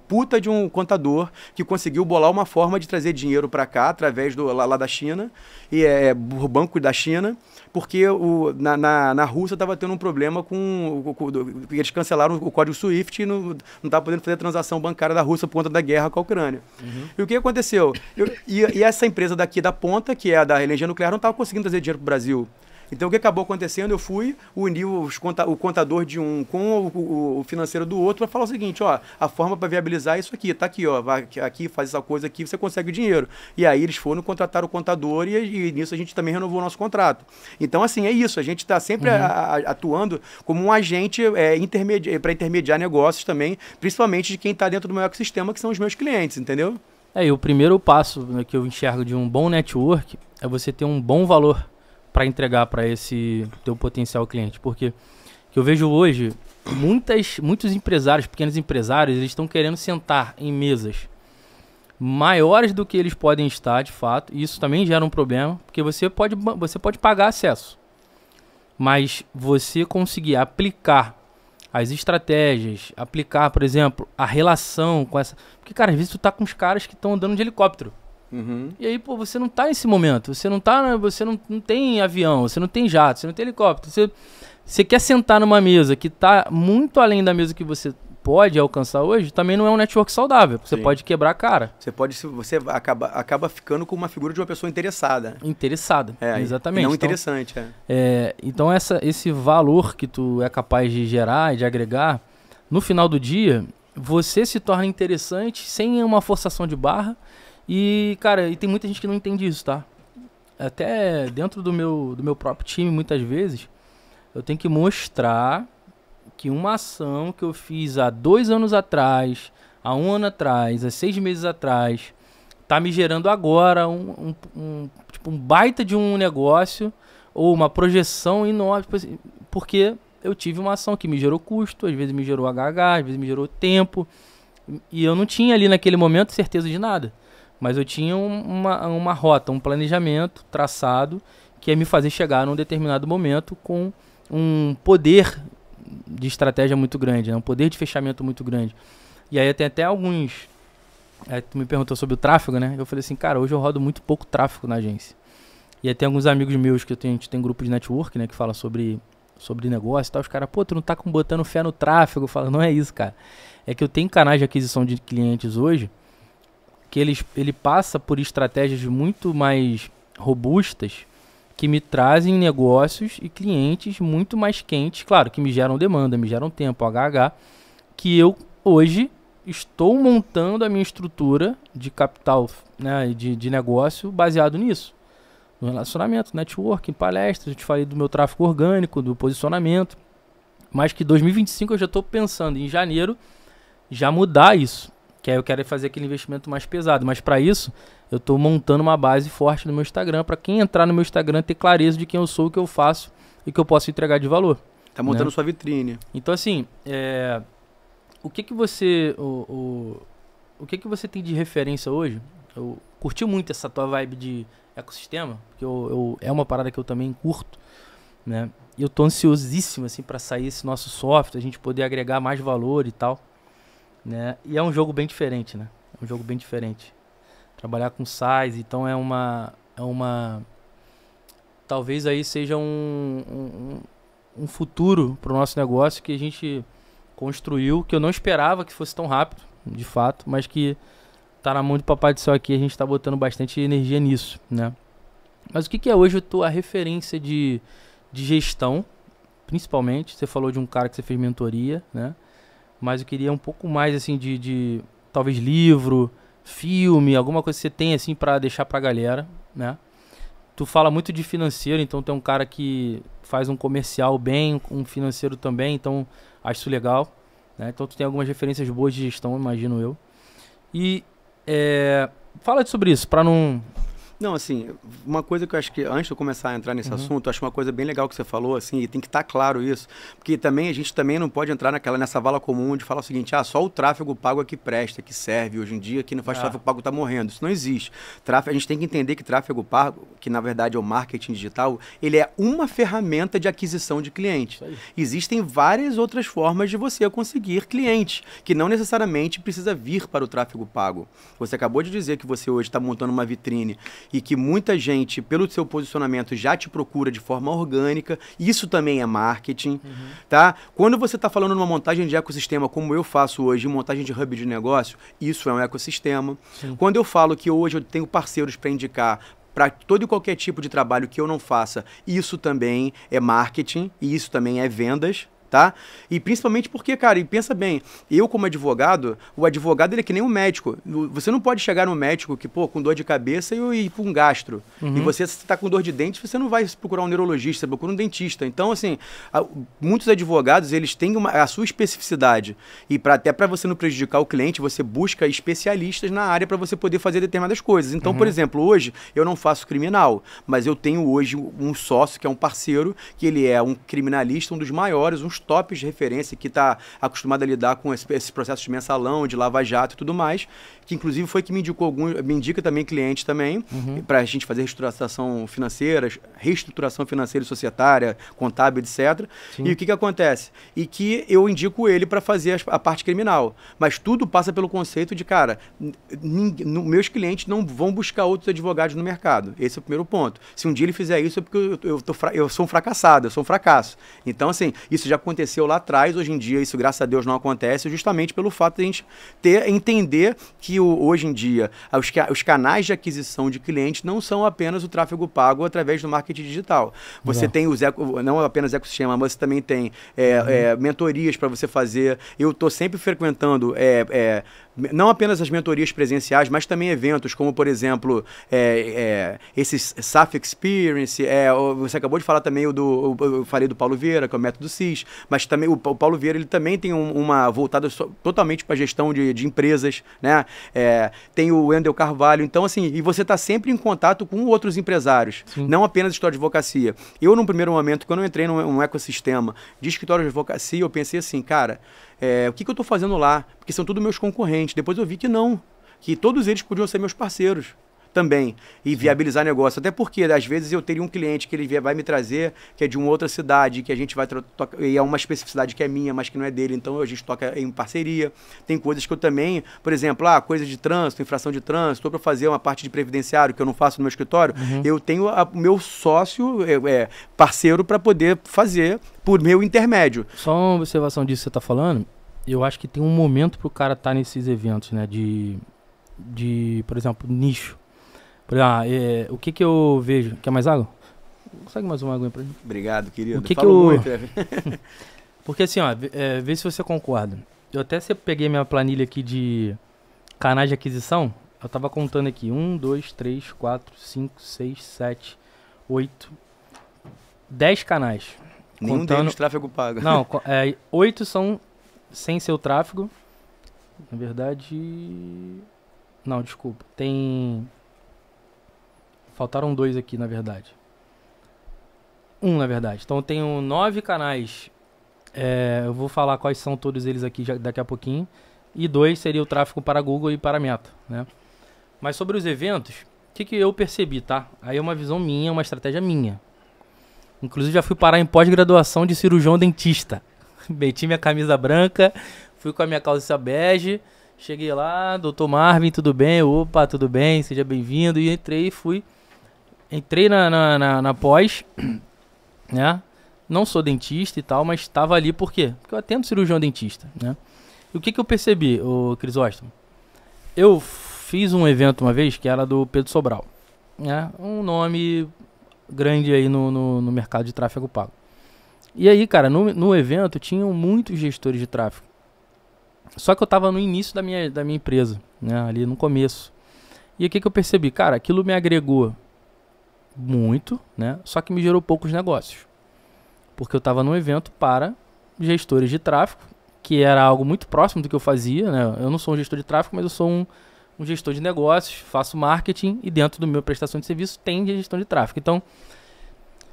puta de um contador que conseguiu bolar uma forma de trazer dinheiro para cá, através lá da China, e o Banco da China, porque na Rússia estava tendo um problema eles cancelaram o código SWIFT e não estava podendo fazer a transação bancária da Rússia por conta da guerra com a Ucrânia. E o que aconteceu? E essa empresa daqui da ponta, que é a da energia nuclear, não estava conseguindo trazer dinheiro para o Brasil. Então, o que acabou acontecendo? Eu fui unir o contador de um com o financeiro do outro para falar o seguinte, ó, a forma para viabilizar isso aqui, tá aqui, ó, vai aqui, faz essa coisa aqui, você consegue o dinheiro. E aí eles foram contratar o contador e nisso a gente também renovou o nosso contrato. Então, assim, é isso, a gente está sempre atuando como um agente para intermediar negócios também, principalmente de quem está dentro do meu ecossistema, que são os meus clientes, entendeu? E o primeiro passo que eu enxergo de um bom network é você ter um bom valor para entregar para esse teu potencial cliente. Porque que eu vejo hoje, muitos empresários, pequenos empresários, eles estão querendo sentar em mesas maiores do que eles podem estar, de fato. E isso também gera um problema, porque você pode pagar acesso. Mas você conseguir aplicar as estratégias, aplicar, por exemplo, a relação com essa... Porque, cara, às vezes tu tá com os caras que estão andando de helicóptero. E aí, pô, você não tá nesse momento, você não tem avião, você não tem jato, você não tem helicóptero, você quer sentar numa mesa que tá muito além da mesa que você pode alcançar hoje, também não é um network saudável, você pode quebrar a cara. Você acaba ficando com uma figura de uma pessoa interessada. Interessada, exatamente. Não então, interessante, então esse valor que tu é capaz de gerar e de agregar, no final do dia, você se torna interessante sem uma forçação de barra. E, cara, tem muita gente que não entende isso, tá? Até dentro do meu próprio time, muitas vezes, eu tenho que mostrar que uma ação que eu fiz há 2 anos atrás, há 1 ano atrás, há 6 meses atrás, tá me gerando agora um baita de um negócio ou uma projeção enorme, porque eu tive uma ação que me gerou custo, às vezes me gerou HH, às vezes me gerou tempo, e eu não tinha ali naquele momento certeza de nada. Mas eu tinha uma rota, um planejamento traçado que ia me fazer chegar num determinado momento com um poder de estratégia muito grande, né? Um poder de fechamento muito grande. E aí tem até alguns... tu me perguntou sobre o tráfego, né? Eu falei assim, cara, hoje eu rodo muito pouco tráfego na agência. E aí tem alguns amigos meus que a gente tem grupo de network, né? Que fala sobre negócio e tal. Os caras, pô, tu não tá botando fé no tráfego? Eu falo, não é isso, cara. É que eu tenho canais de aquisição de clientes hoje que ele passa por estratégias muito mais robustas que me trazem negócios e clientes muito mais quentes, claro, que me geram demanda, me geram tempo, HH, que eu hoje estou montando a minha estrutura de capital, né, e de negócio baseado nisso. No relacionamento, networking, palestras, eu te falei do meu tráfego orgânico, do posicionamento. Mas que 2025 eu já estou pensando em janeiro já mudar isso. Que aí eu quero fazer aquele investimento mais pesado. Mas para isso, eu estou montando uma base forte no meu Instagram. Para quem entrar no meu Instagram ter clareza de quem eu sou, o que eu faço e o que eu posso entregar de valor. Tá montando, né, sua vitrine. Então assim, o que você tem de referência hoje? Eu curti muito essa tua vibe de ecossistema, porque é uma parada que eu também curto, né? E eu tô ansiosíssimo assim para sair esse nosso software, a gente poder agregar mais valor e tal, né? E é um jogo bem diferente, né? É um jogo bem diferente. Trabalhar com size, então é uma talvez aí seja um futuro pro nosso negócio que a gente construiu, que eu não esperava que fosse tão rápido, de fato, mas que tá na mão de Papai do Céu aqui, a gente tá botando bastante energia nisso, né? Mas o que é hoje a referência de gestão, principalmente? Você falou de um cara que você fez mentoria, né? Mas eu queria um pouco mais, assim, de talvez livro, filme, alguma coisa que você tem, assim, pra deixar pra galera, né? Tu fala muito de financeiro, então tem um cara que faz um comercial bem, um financeiro também, então acho isso legal, né? Então tu tem algumas referências boas de gestão, imagino eu. E fala sobre isso, pra não... Não, assim, uma coisa que eu acho que, antes de eu começar a entrar nesse assunto, eu acho uma coisa bem legal que você falou, assim, e tem que estar claro isso, porque também a gente também não pode entrar nessa vala comum de falar o seguinte, só o tráfego pago é que presta, que serve hoje em dia, que não faz tráfego pago tá morrendo. Isso não existe. A gente tem que entender que tráfego pago, que na verdade é o marketing digital, ele é uma ferramenta de aquisição de clientes. Existem várias outras formas de você conseguir clientes, que não necessariamente precisa vir para o tráfego pago. Você acabou de dizer que você hoje está montando uma vitrine e que muita gente, pelo seu posicionamento, já te procura de forma orgânica. Isso também é marketing, tá? Quando você está falando numa montagem de ecossistema, como eu faço hoje, montagem de hub de negócio, isso é um ecossistema. Sim. Quando eu falo que hoje eu tenho parceiros para indicar para todo e qualquer tipo de trabalho que eu não faça, isso também é marketing e isso também é vendas. Tá? E principalmente porque, cara, e pensa bem, eu como advogado, o advogado ele é que nem um médico. Você não pode chegar no médico que, com dor de cabeça e ir para um gastro. E você está com dor de dente, você não vai procurar um neurologista, você procura um dentista. Então, assim, muitos advogados, eles têm a sua especificidade. E até para você não prejudicar o cliente, você busca especialistas na área para você poder fazer determinadas coisas. Então, por exemplo, hoje eu não faço criminal, mas eu tenho hoje um sócio que é um parceiro, que ele é um criminalista, um dos maiores, tops de referência, que está acostumado a lidar com esse processo de mensalão, de lava-jato e tudo mais, que inclusive foi que me indicou me indica também clientes também, para a gente fazer reestruturação financeira e societária, contábil, etc. Sim. E o que acontece? E que eu indico ele para fazer a parte criminal. Mas tudo passa pelo conceito de, cara, meus clientes não vão buscar outros advogados no mercado. Esse é o primeiro ponto. Se um dia ele fizer isso, é porque eu sou um fracassado, eu sou um fracasso. Então, assim, isso já aconteceu lá atrás, hoje em dia isso, graças a Deus, não acontece, justamente pelo fato de a gente entender que hoje em dia os canais de aquisição de clientes não são apenas o tráfego pago através do marketing digital. Você tem não apenas ecossistema, mas você também tem mentorias para você fazer. Eu estou sempre frequentando não apenas as mentorias presenciais, mas também eventos como, por exemplo, esses SAF Experience, você acabou de falar também eu falei do Paulo Vieira, que é o método CIS, mas também o Paulo Vieira ele também tem uma voltada totalmente para a gestão de empresas, né? Tem o Wendel Carvalho, então assim, e você está sempre em contato com outros empresários, não apenas história de advocacia. Eu, num primeiro momento, quando eu entrei num ecossistema de escritório de advocacia, eu pensei assim, cara, o que eu estou fazendo lá? Porque são todos meus concorrentes. Depois eu vi que não, que todos eles podiam ser meus parceiros também e viabilizar negócio. Até porque, às vezes, eu teria um cliente que ele vai me trazer, que é de uma outra cidade, que a gente vai e é uma especificidade que é minha, mas que não é dele, então a gente toca em parceria. Tem coisas que eu também, por exemplo, coisa de trânsito, infração de trânsito, estou para fazer uma parte de previdenciário que eu não faço no meu escritório, eu tenho o meu sócio, parceiro, para poder fazer por meu intermédio. Só uma observação disso que você está falando, eu acho que tem um momento para o cara estar nesses eventos, né, por exemplo, nicho. O que eu vejo? Quer mais água? Consegue mais uma água aí pra gente? Obrigado, querido. Muito, Porque assim, vê se você concorda. eu até peguei minha planilha aqui de canais de aquisição. Eu tava contando aqui. 1, 2, 3, 4, 5, 6, 7, 8, 10 canais. Nenhum deles tráfego pago. Não, 8 são sem seu tráfego. Na verdade... Não, desculpa. Faltaram 2 aqui, na verdade. 1, na verdade. Então eu tenho 9 canais. Eu vou falar quais são todos eles aqui daqui a pouquinho. E 2 seria o tráfego para Google e para Meta, né? Mas sobre os eventos, o que eu percebi, tá? Aí é uma visão minha, uma estratégia minha. Inclusive já fui parar em pós-graduação de cirurgião dentista. Meti minha camisa branca, fui com a minha calça bege, cheguei lá, doutor Marvin, tudo bem? Opa, tudo bem, seja bem-vindo. E entrei na pós, né? Não sou dentista e tal, mas estava ali por quê? Porque eu atendo cirurgião dentista, né? E o que eu percebi, ô Crisóstomo? Eu fiz um evento uma vez que era do Pedro Sobral, né? Um nome grande aí no mercado de tráfego pago. E aí, cara, no evento tinham muitos gestores de tráfego. Só que eu tava no início da minha empresa, né? Ali no começo. E o que eu percebi? Cara, aquilo me agregou muito, né? Só que me gerou poucos negócios. Porque eu tava num evento para gestores de tráfego, que era algo muito próximo do que eu fazia, né? Eu não sou um gestor de tráfego, mas eu sou um gestor de negócios, faço marketing e dentro do meu prestação de serviço tem gestão de tráfego. Então,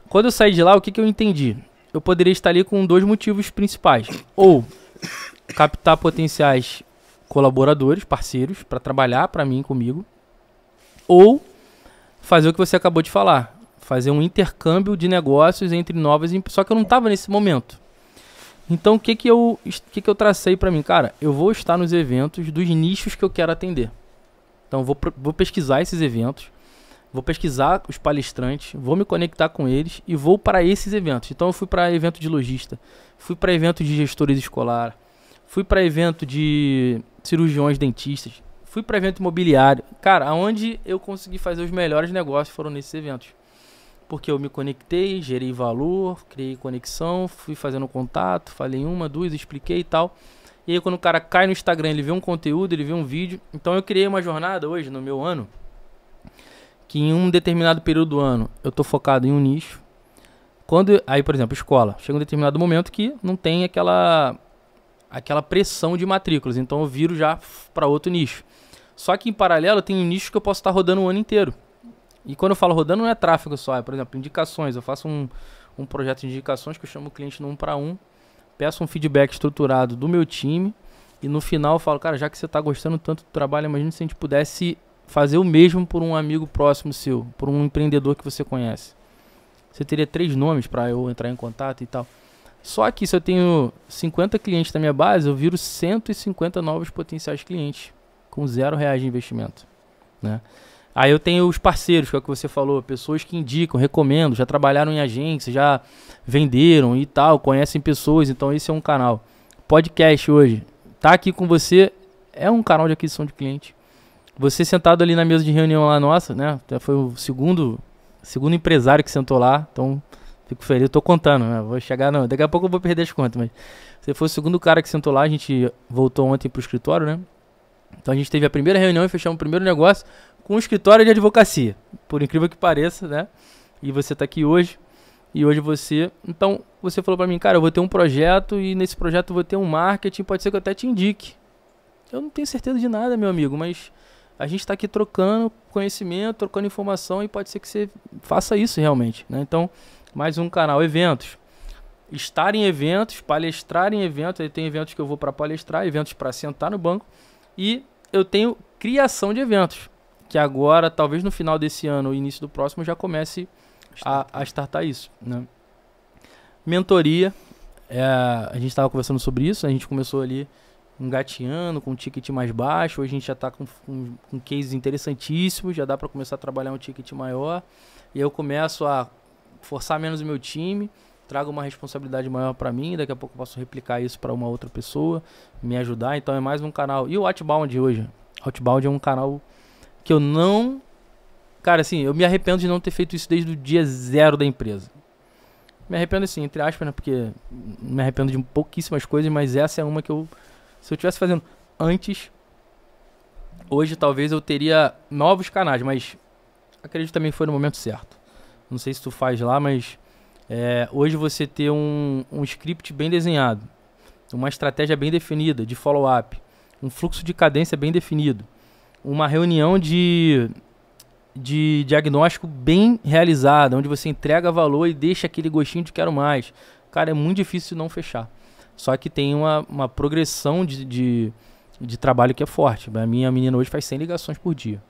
quando eu saí de lá, o que eu entendi? Eu poderia estar ali com 2 motivos principais. Ou captar potenciais colaboradores, parceiros, para trabalhar para mim, comigo. Ou fazer o que você acabou de falar. Fazer um intercâmbio de negócios entre novas empresas. Só que eu não estava nesse momento. Então, o que eu tracei para mim? Cara, eu vou estar nos eventos dos nichos que eu quero atender. Então, vou pesquisar esses eventos. Vou pesquisar os palestrantes, vou me conectar com eles e vou para esses eventos. Então eu fui para evento de lojista, fui para evento de gestores escolar, fui para evento de cirurgiões dentistas, fui para evento imobiliário. Cara, aonde eu consegui fazer os melhores negócios foram nesses eventos. Porque eu me conectei, gerei valor, criei conexão, fui fazendo contato, falei 1, 2, expliquei e tal. E aí quando o cara cai no Instagram, ele vê um conteúdo, ele vê um vídeo. Então eu criei uma jornada hoje, no meu ano, que em um determinado período do ano eu tô focado em um nicho. Aí, por exemplo, escola. Chega um determinado momento que não tem aquela pressão de matrículas. Então eu viro já para outro nicho. Só que em paralelo tem um nicho que eu posso estar rodando o ano inteiro. E quando eu falo rodando não é tráfego só. É, por exemplo, indicações. Eu faço um projeto de indicações que eu chamo o cliente no 1 para 1. Peço um feedback estruturado do meu time. E no final eu falo, cara, já que você está gostando tanto do trabalho, imagina se a gente pudesse fazer o mesmo por um amigo próximo seu, por um empreendedor que você conhece. Você teria 3 nomes para eu entrar em contato e tal. Só que se eu tenho 50 clientes na minha base, eu viro 150 novos potenciais clientes com R$0 de investimento, né? Aí eu tenho os parceiros, que é o que você falou, pessoas que indicam, recomendam, já trabalharam em agência, já venderam e tal, conhecem pessoas, então esse é um canal. Podcast hoje, tá aqui com você, é um canal de aquisição de cliente. Você sentado ali na mesa de reunião lá nossa, né? Foi o segundo empresário que sentou lá. Então, fico feliz. Eu tô contando, né? Vou chegar... Não, daqui a pouco eu vou perder as contas, mas... Você foi o segundo cara que sentou lá. A gente voltou ontem pro escritório, né? Então, a gente teve a primeira reunião e fechamos o primeiro negócio com um escritório de advocacia. Por incrível que pareça, né? E você tá aqui hoje. E hoje você... Então, você falou pra mim, cara, eu vou ter um projeto e nesse projeto eu vou ter um marketing. Pode ser que eu até te indique. Eu não tenho certeza de nada, meu amigo, mas... A gente está aqui trocando conhecimento, trocando informação e pode ser que você faça isso realmente, né? Então, mais um canal, eventos. Estar em eventos, palestrar em eventos. Aí tem eventos que eu vou para palestrar, eventos para sentar no banco. E eu tenho criação de eventos, que agora, talvez no final desse ano ou início do próximo, já comece a startar isso, né? Mentoria. A gente estava conversando sobre isso, a gente começou ali engateando com um ticket mais baixo. Hoje a gente já está com cases interessantíssimos, já dá para começar a trabalhar um ticket maior. E aí eu começo a forçar menos o meu time, trago uma responsabilidade maior para mim, daqui a pouco eu posso replicar isso para uma outra pessoa, me ajudar. Então é mais um canal. E o Outbound hoje? Outbound é um canal que eu não... Cara, assim, eu me arrependo de não ter feito isso desde o dia 0 da empresa. Me arrependo assim, entre aspas, né? Porque me arrependo de pouquíssimas coisas, mas essa é uma que eu Se eu estivesse fazendo antes, hoje talvez eu teria novos canais, mas acredito também que foi no momento certo. Não sei se tu faz lá, mas hoje você ter um script bem desenhado, uma estratégia bem definida de follow-up, um fluxo de cadência bem definido, uma reunião de diagnóstico bem realizada, onde você entrega valor e deixa aquele gostinho de quero mais. Cara, é muito difícil não fechar. Só que tem uma progressão de trabalho que é forte. A minha menina hoje faz 100 ligações por dia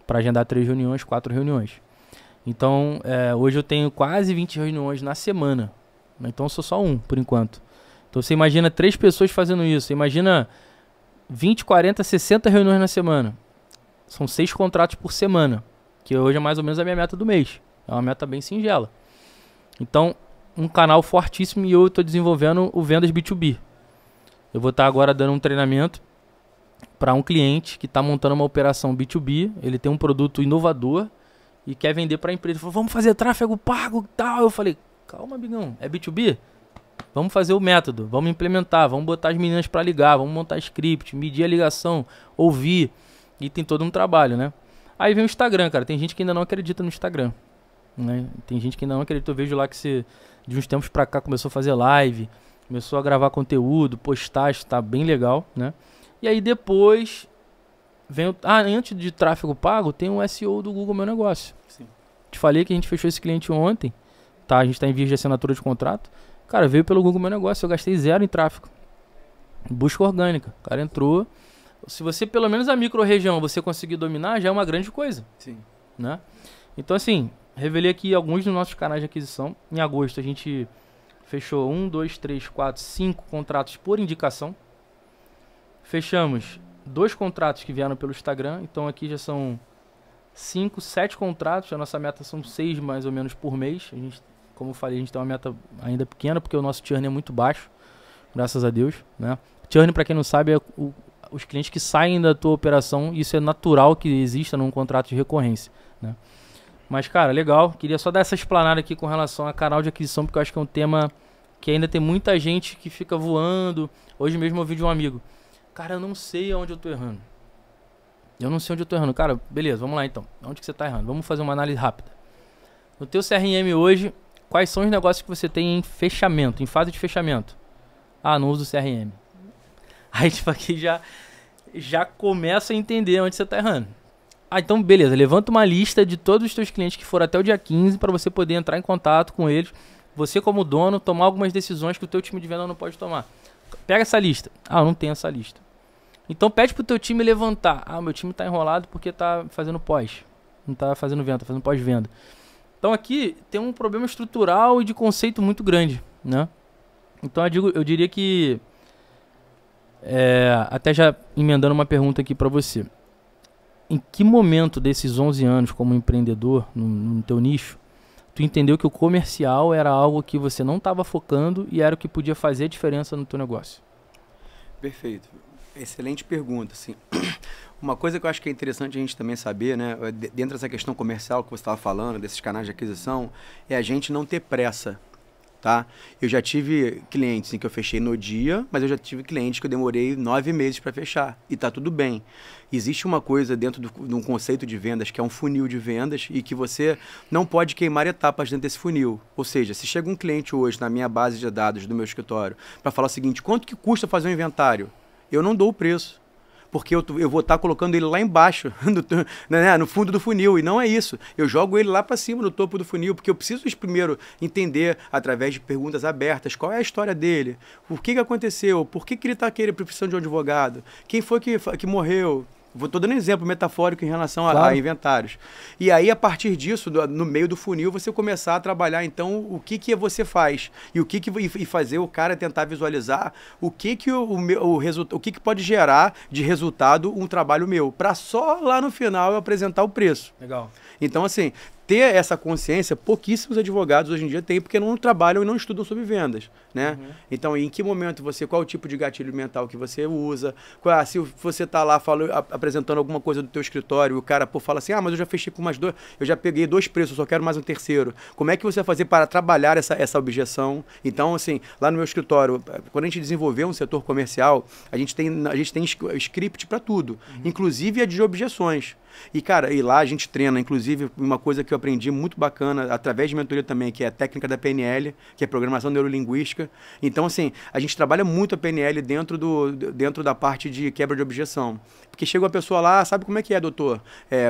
para agendar 3 reuniões, 4 reuniões. Então, hoje eu tenho quase 20 reuniões na semana. Então, eu sou só um, por enquanto. Então, você imagina 3 pessoas fazendo isso. Você imagina 20, 40, 60 reuniões na semana. São 6 contratos por semana, que hoje é mais ou menos a minha meta do mês. É uma meta bem singela. Então, um canal fortíssimo e eu estou desenvolvendo o Vendas B2B. Eu vou estar agora dando um treinamento para um cliente que está montando uma operação B2B. Ele tem um produto inovador e quer vender para a empresa. Ele falou, vamos fazer tráfego pago e tal. Eu falei, calma, amigão, é B2B? Vamos fazer o método, vamos implementar, vamos botar as meninas para ligar, vamos montar script, medir a ligação, ouvir. E tem todo um trabalho, né? Aí vem o Instagram, cara. Tem gente que ainda não acredita no Instagram, né? Tem gente que ainda não acredita. Eu vejo lá que você, de uns tempos pra cá, começou a fazer live, começou a gravar conteúdo, postar, está bem legal, né? E aí depois vem antes de tráfego pago, tem um SEO do Google Meu Negócio. Sim. Te falei que a gente fechou esse cliente ontem, tá? A gente tá em vias de assinatura de contrato. Cara, veio pelo Google Meu Negócio. Eu gastei 0 em tráfego. Busca orgânica. O cara entrou. Se você, pelo menos a micro-região, você conseguir dominar, já é uma grande coisa. Sim. Né? Então, assim, revelei aqui alguns dos nossos canais de aquisição. Em agosto, a gente fechou 1, 2, 3, 4, 5 contratos por indicação. Fechamos 2 contratos que vieram pelo Instagram. Então, aqui já são 5, 7 contratos. A nossa meta são 6, mais ou menos, por mês. A gente, como eu falei, a gente tem uma meta ainda pequena, porque o nosso churn é muito baixo. Graças a Deus. Né? Churn, para quem não sabe, é os clientes que saem da tua operação. Isso é natural que exista num contrato de recorrência, né? Mas, cara, legal. Queria só dar essa explanada aqui com relação a canal de aquisição, porque eu acho que é um tema que ainda tem muita gente que fica voando. Hoje mesmo eu ouvi de um amigo. Cara, eu não sei onde eu tô errando. Eu não sei onde eu tô errando. Cara, beleza, vamos lá então. Onde que você tá errando? Vamos fazer uma análise rápida. No teu CRM hoje, quais são os negócios que você tem em fechamento, em fase de fechamento? Ah, não uso o CRM. Aí, tipo, aqui já começa a entender onde você tá errando. Ah, então beleza, levanta uma lista de todos os teus clientes que foram até o dia 15 para você poder entrar em contato com eles. Você, como dono, tomar algumas decisões que o teu time de venda não pode tomar. Pega essa lista. Ah, eu não tenho essa lista. Então pede pro teu time levantar. Ah, meu time tá enrolado porque tá fazendo pós. Não tá fazendo venda, tá fazendo pós-venda. Então aqui tem um problema estrutural e de conceito muito grande, né? Então eu diria que... até já emendando uma pergunta aqui para você. Em que momento desses 11 anos como empreendedor no teu nicho, tu entendeu que o comercial era algo que você não estava focando e era o que podia fazer a diferença no teu negócio? Perfeito. Excelente pergunta, assim. Uma coisa que eu acho que é interessante a gente também saber, né, dentro dessa questão comercial que você estava falando, desses canais de aquisição, é a gente não ter pressa. Tá? Eu já tive clientes em que eu fechei no dia, mas eu já tive clientes que eu demorei 9 meses para fechar. E tá tudo bem. Existe uma coisa dentro de um conceito de vendas que é um funil de vendas e que você não pode queimar etapas dentro desse funil. Ou seja, se chega um cliente hoje na minha base de dados do meu escritório para falar o seguinte, quanto que custa fazer um inventário? Eu não dou o preço. Porque eu vou estar colocando ele lá embaixo, no fundo do funil. E não é isso. Eu jogo ele lá para cima, no topo do funil, porque eu preciso primeiro entender, através de perguntas abertas, qual é a história dele, o que aconteceu, por que ele está querendo profissão de um advogado, quem foi que morreu. Estou dando um exemplo metafórico em relação a inventários. E aí, a partir disso, no meio do funil, você começar a trabalhar, então, o que você faz. E fazer o cara tentar visualizar o que pode gerar de resultado um trabalho meu. Para só lá no final eu apresentar o preço. Legal. Então, assim, ter essa consciência, pouquíssimos advogados hoje em dia têm, porque não trabalham e não estudam sobre vendas, né? Então, em que momento qual o tipo de gatilho mental que você usa, se você está lá apresentando alguma coisa do teu escritório, o cara fala assim, mas eu já fechei com mais dois, eu já peguei 2 preços, só quero mais um terceiro. Como é que você vai fazer para trabalhar essa objeção? Então, assim, lá no meu escritório, quando a gente desenvolveu um setor comercial, a gente tem script para tudo, inclusive a de objeções. E, cara, lá a gente treina, inclusive, uma coisa que eu aprendi muito bacana, através de mentoria também, que é a técnica da PNL, que é Programação Neurolinguística. Então, assim, a gente trabalha muito a PNL dentro da parte de quebra de objeção. Porque chega uma pessoa lá, sabe como é que é, doutor?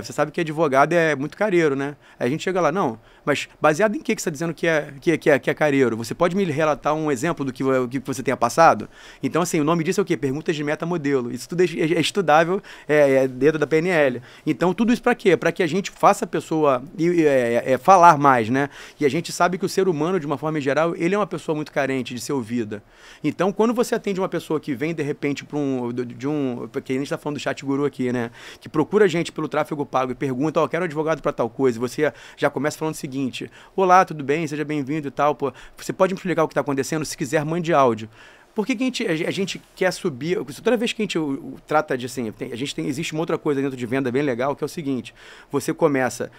Você sabe que advogado é muito careiro, né? Aí a gente chega lá, não, mas baseado em que você está dizendo que é careiro? Você pode me relatar um exemplo do que você tenha passado? Então, assim, o nome disso é o quê? Perguntas de metamodelo. Isso tudo é estudável dentro da PNL. Então, tudo isso para quê? Para que a gente faça a pessoa falar mais, né? E a gente sabe que o ser humano, de uma forma geral, ele é uma pessoa muito carente de ser ouvida. Então, quando você atende uma pessoa que vem, de repente, porque a gente está falando do chat guru aqui, né? Que procura a gente pelo tráfego pago e pergunta, quero um advogado para tal coisa. E você já começa falando o seguinte, olá, tudo bem? Seja bem-vindo e tal. Você pode me explicar o que está acontecendo? Se quiser, mande áudio. Por que a gente quer subir? Toda vez que a gente trata de assim, existe uma outra coisa dentro de venda bem legal, que é o seguinte: você começa,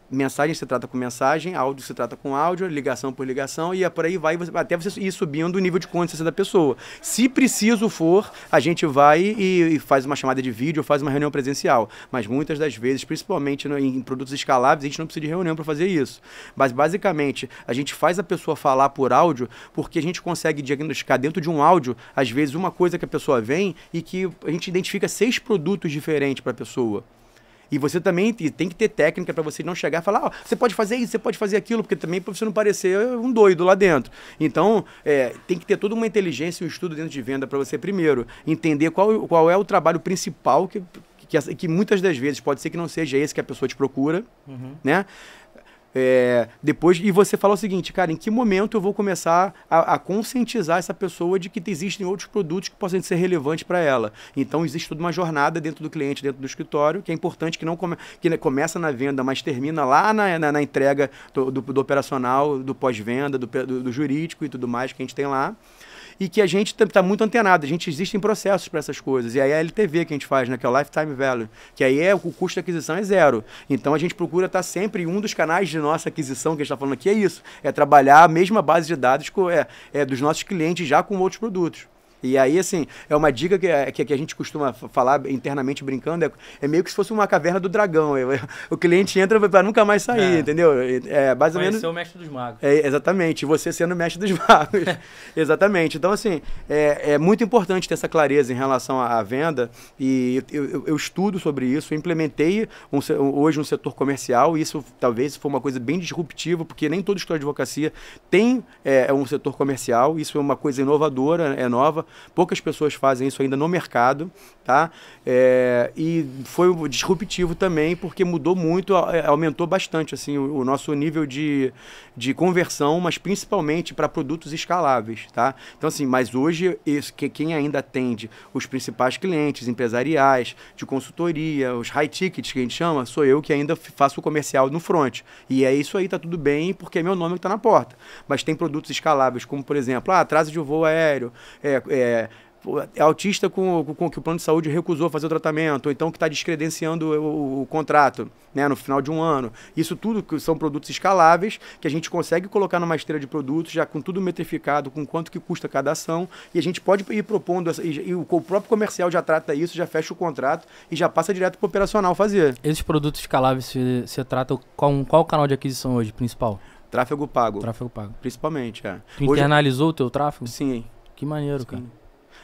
mensagem se trata com mensagem, áudio se trata com áudio, ligação por ligação, e por aí vai, até você ir subindo o nível de consciência da pessoa. Se preciso for, a gente vai e faz uma chamada de vídeo, faz uma reunião presencial. Mas muitas das vezes, principalmente em produtos escaláveis, a gente não precisa de reunião para fazer isso. Mas basicamente, a gente faz a pessoa falar por áudio, porque a gente consegue diagnosticar dentro de um áudio, às vezes, uma coisa que a pessoa vem e que a gente identifica 6 produtos diferentes para a pessoa. E você também tem que ter técnica para você não chegar e falar, você pode fazer isso, você pode fazer aquilo, porque também para você não parecer um doido lá dentro. Então, tem que ter toda uma inteligência e um estudo dentro de venda para você, primeiro, entender qual é o trabalho principal que muitas das vezes pode ser que não seja esse que a pessoa te procura, né? Depois, e você fala o seguinte, cara, em que momento eu vou começar a conscientizar essa pessoa de que existem outros produtos que possam ser relevantes para ela. Então, existe toda uma jornada dentro do cliente, dentro do escritório, que é importante que que começa na venda, mas termina lá na entrega do operacional, do pós-venda, do jurídico e tudo mais que a gente tem lá. E que a gente está muito antenado, existem processos para essas coisas. E aí a LTV que a gente faz, né, que é o Lifetime Value, que aí o custo de aquisição é 0. Então a gente procura estar sempre, um dos canais de nossa aquisição que a gente está falando aqui é isso, é trabalhar a mesma base de dados dos nossos clientes já com outros produtos. E aí, assim, é uma dica que a gente costuma falar internamente brincando, é meio que se fosse uma caverna do dragão. O cliente entra para nunca mais sair, entendeu? Basicamente. Conhecer o mestre dos magos. Exatamente, você sendo o mestre dos magos. Exatamente. Então, assim, é muito importante ter essa clareza em relação à venda, e eu estudo sobre isso, eu implementei hoje um setor comercial, e isso talvez foi uma coisa bem disruptiva, porque nem todo escritório de advocacia tem um setor comercial, isso é uma coisa inovadora, é nova. Poucas pessoas fazem isso ainda no mercado, tá? E foi disruptivo também, porque mudou muito, aumentou bastante assim, o nosso nível de conversão, mas principalmente para produtos escaláveis, tá? Então, assim, mas hoje, quem ainda atende os principais clientes empresariais, de consultoria, os high tickets que a gente chama, sou eu que ainda faço o comercial no front. E isso aí tá tudo bem, porque é meu nome que está na porta. Mas tem produtos escaláveis, como, por exemplo, atraso de voo aéreo, autista com que o plano de saúde recusou fazer o tratamento, ou então que está descredenciando o contrato, né, no final de um ano. Isso tudo que são produtos escaláveis, que a gente consegue colocar numa esteira de produtos, já com tudo metrificado, com quanto que custa cada ação, e a gente pode ir propondo, e o próprio comercial já trata isso, já fecha o contrato e já passa direto para o operacional fazer. Esses produtos escaláveis, você trata com qual canal de aquisição hoje, principal? Tráfego pago. Tráfego pago. Principalmente, Tu internalizou o teu tráfego? Sim. Que maneiro, Sim. cara.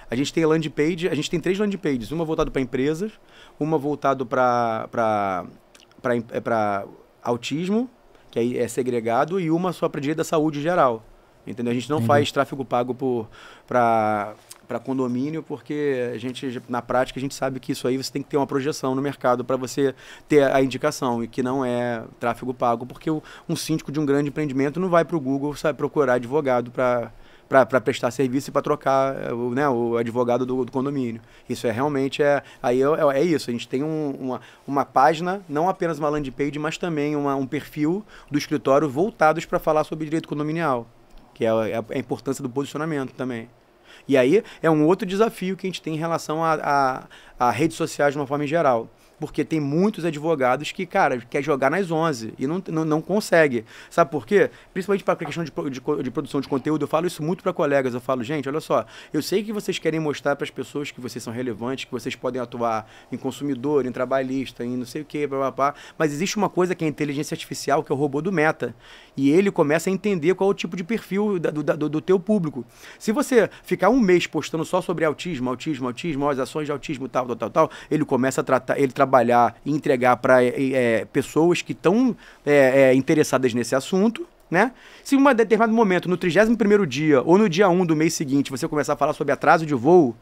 A gente tem landing page, a gente tem 3 landing pages, uma voltada para empresas, uma voltada para autismo, que aí é segregado, e uma só para direito da saúde geral. Entendeu? A gente não faz tráfego pago para condomínio, porque na prática a gente sabe que isso aí você tem que ter uma projeção no mercado para você ter a indicação, e que não é tráfego pago, porque um síndico de um grande empreendimento não vai para o Google procurar advogado para para prestar serviço e para trocar né, o advogado do condomínio. Isso realmente é isso. A gente tem uma página, não apenas uma landing page, mas também um perfil do escritório voltados para falar sobre direito condominial, que é a importância do posicionamento também. E aí é um outro desafio que a gente tem em relação a redes sociais de uma forma em geral. Porque tem muitos advogados que, cara, quer jogar nas 11 e não consegue. Sabe por quê? Principalmente para a questão de produção de conteúdo, eu falo isso muito para colegas. Eu falo, gente, olha só, eu sei que vocês querem mostrar para as pessoas que vocês são relevantes, que vocês podem atuar em consumidor, em trabalhista, em não sei o quê, blá, blá, blá, mas existe uma coisa que é a inteligência artificial, que é o robô do Meta. E ele começa a entender qual é o tipo de perfil do teu público. Se você ficar um mês postando só sobre autismo, as ações de autismo, tal, ele começa a trabalhar e entregar para pessoas que estão interessadas nesse assunto, né? Se em um determinado momento, no 31º dia ou no dia 1 do mês seguinte, você começar a falar sobre atraso de voo,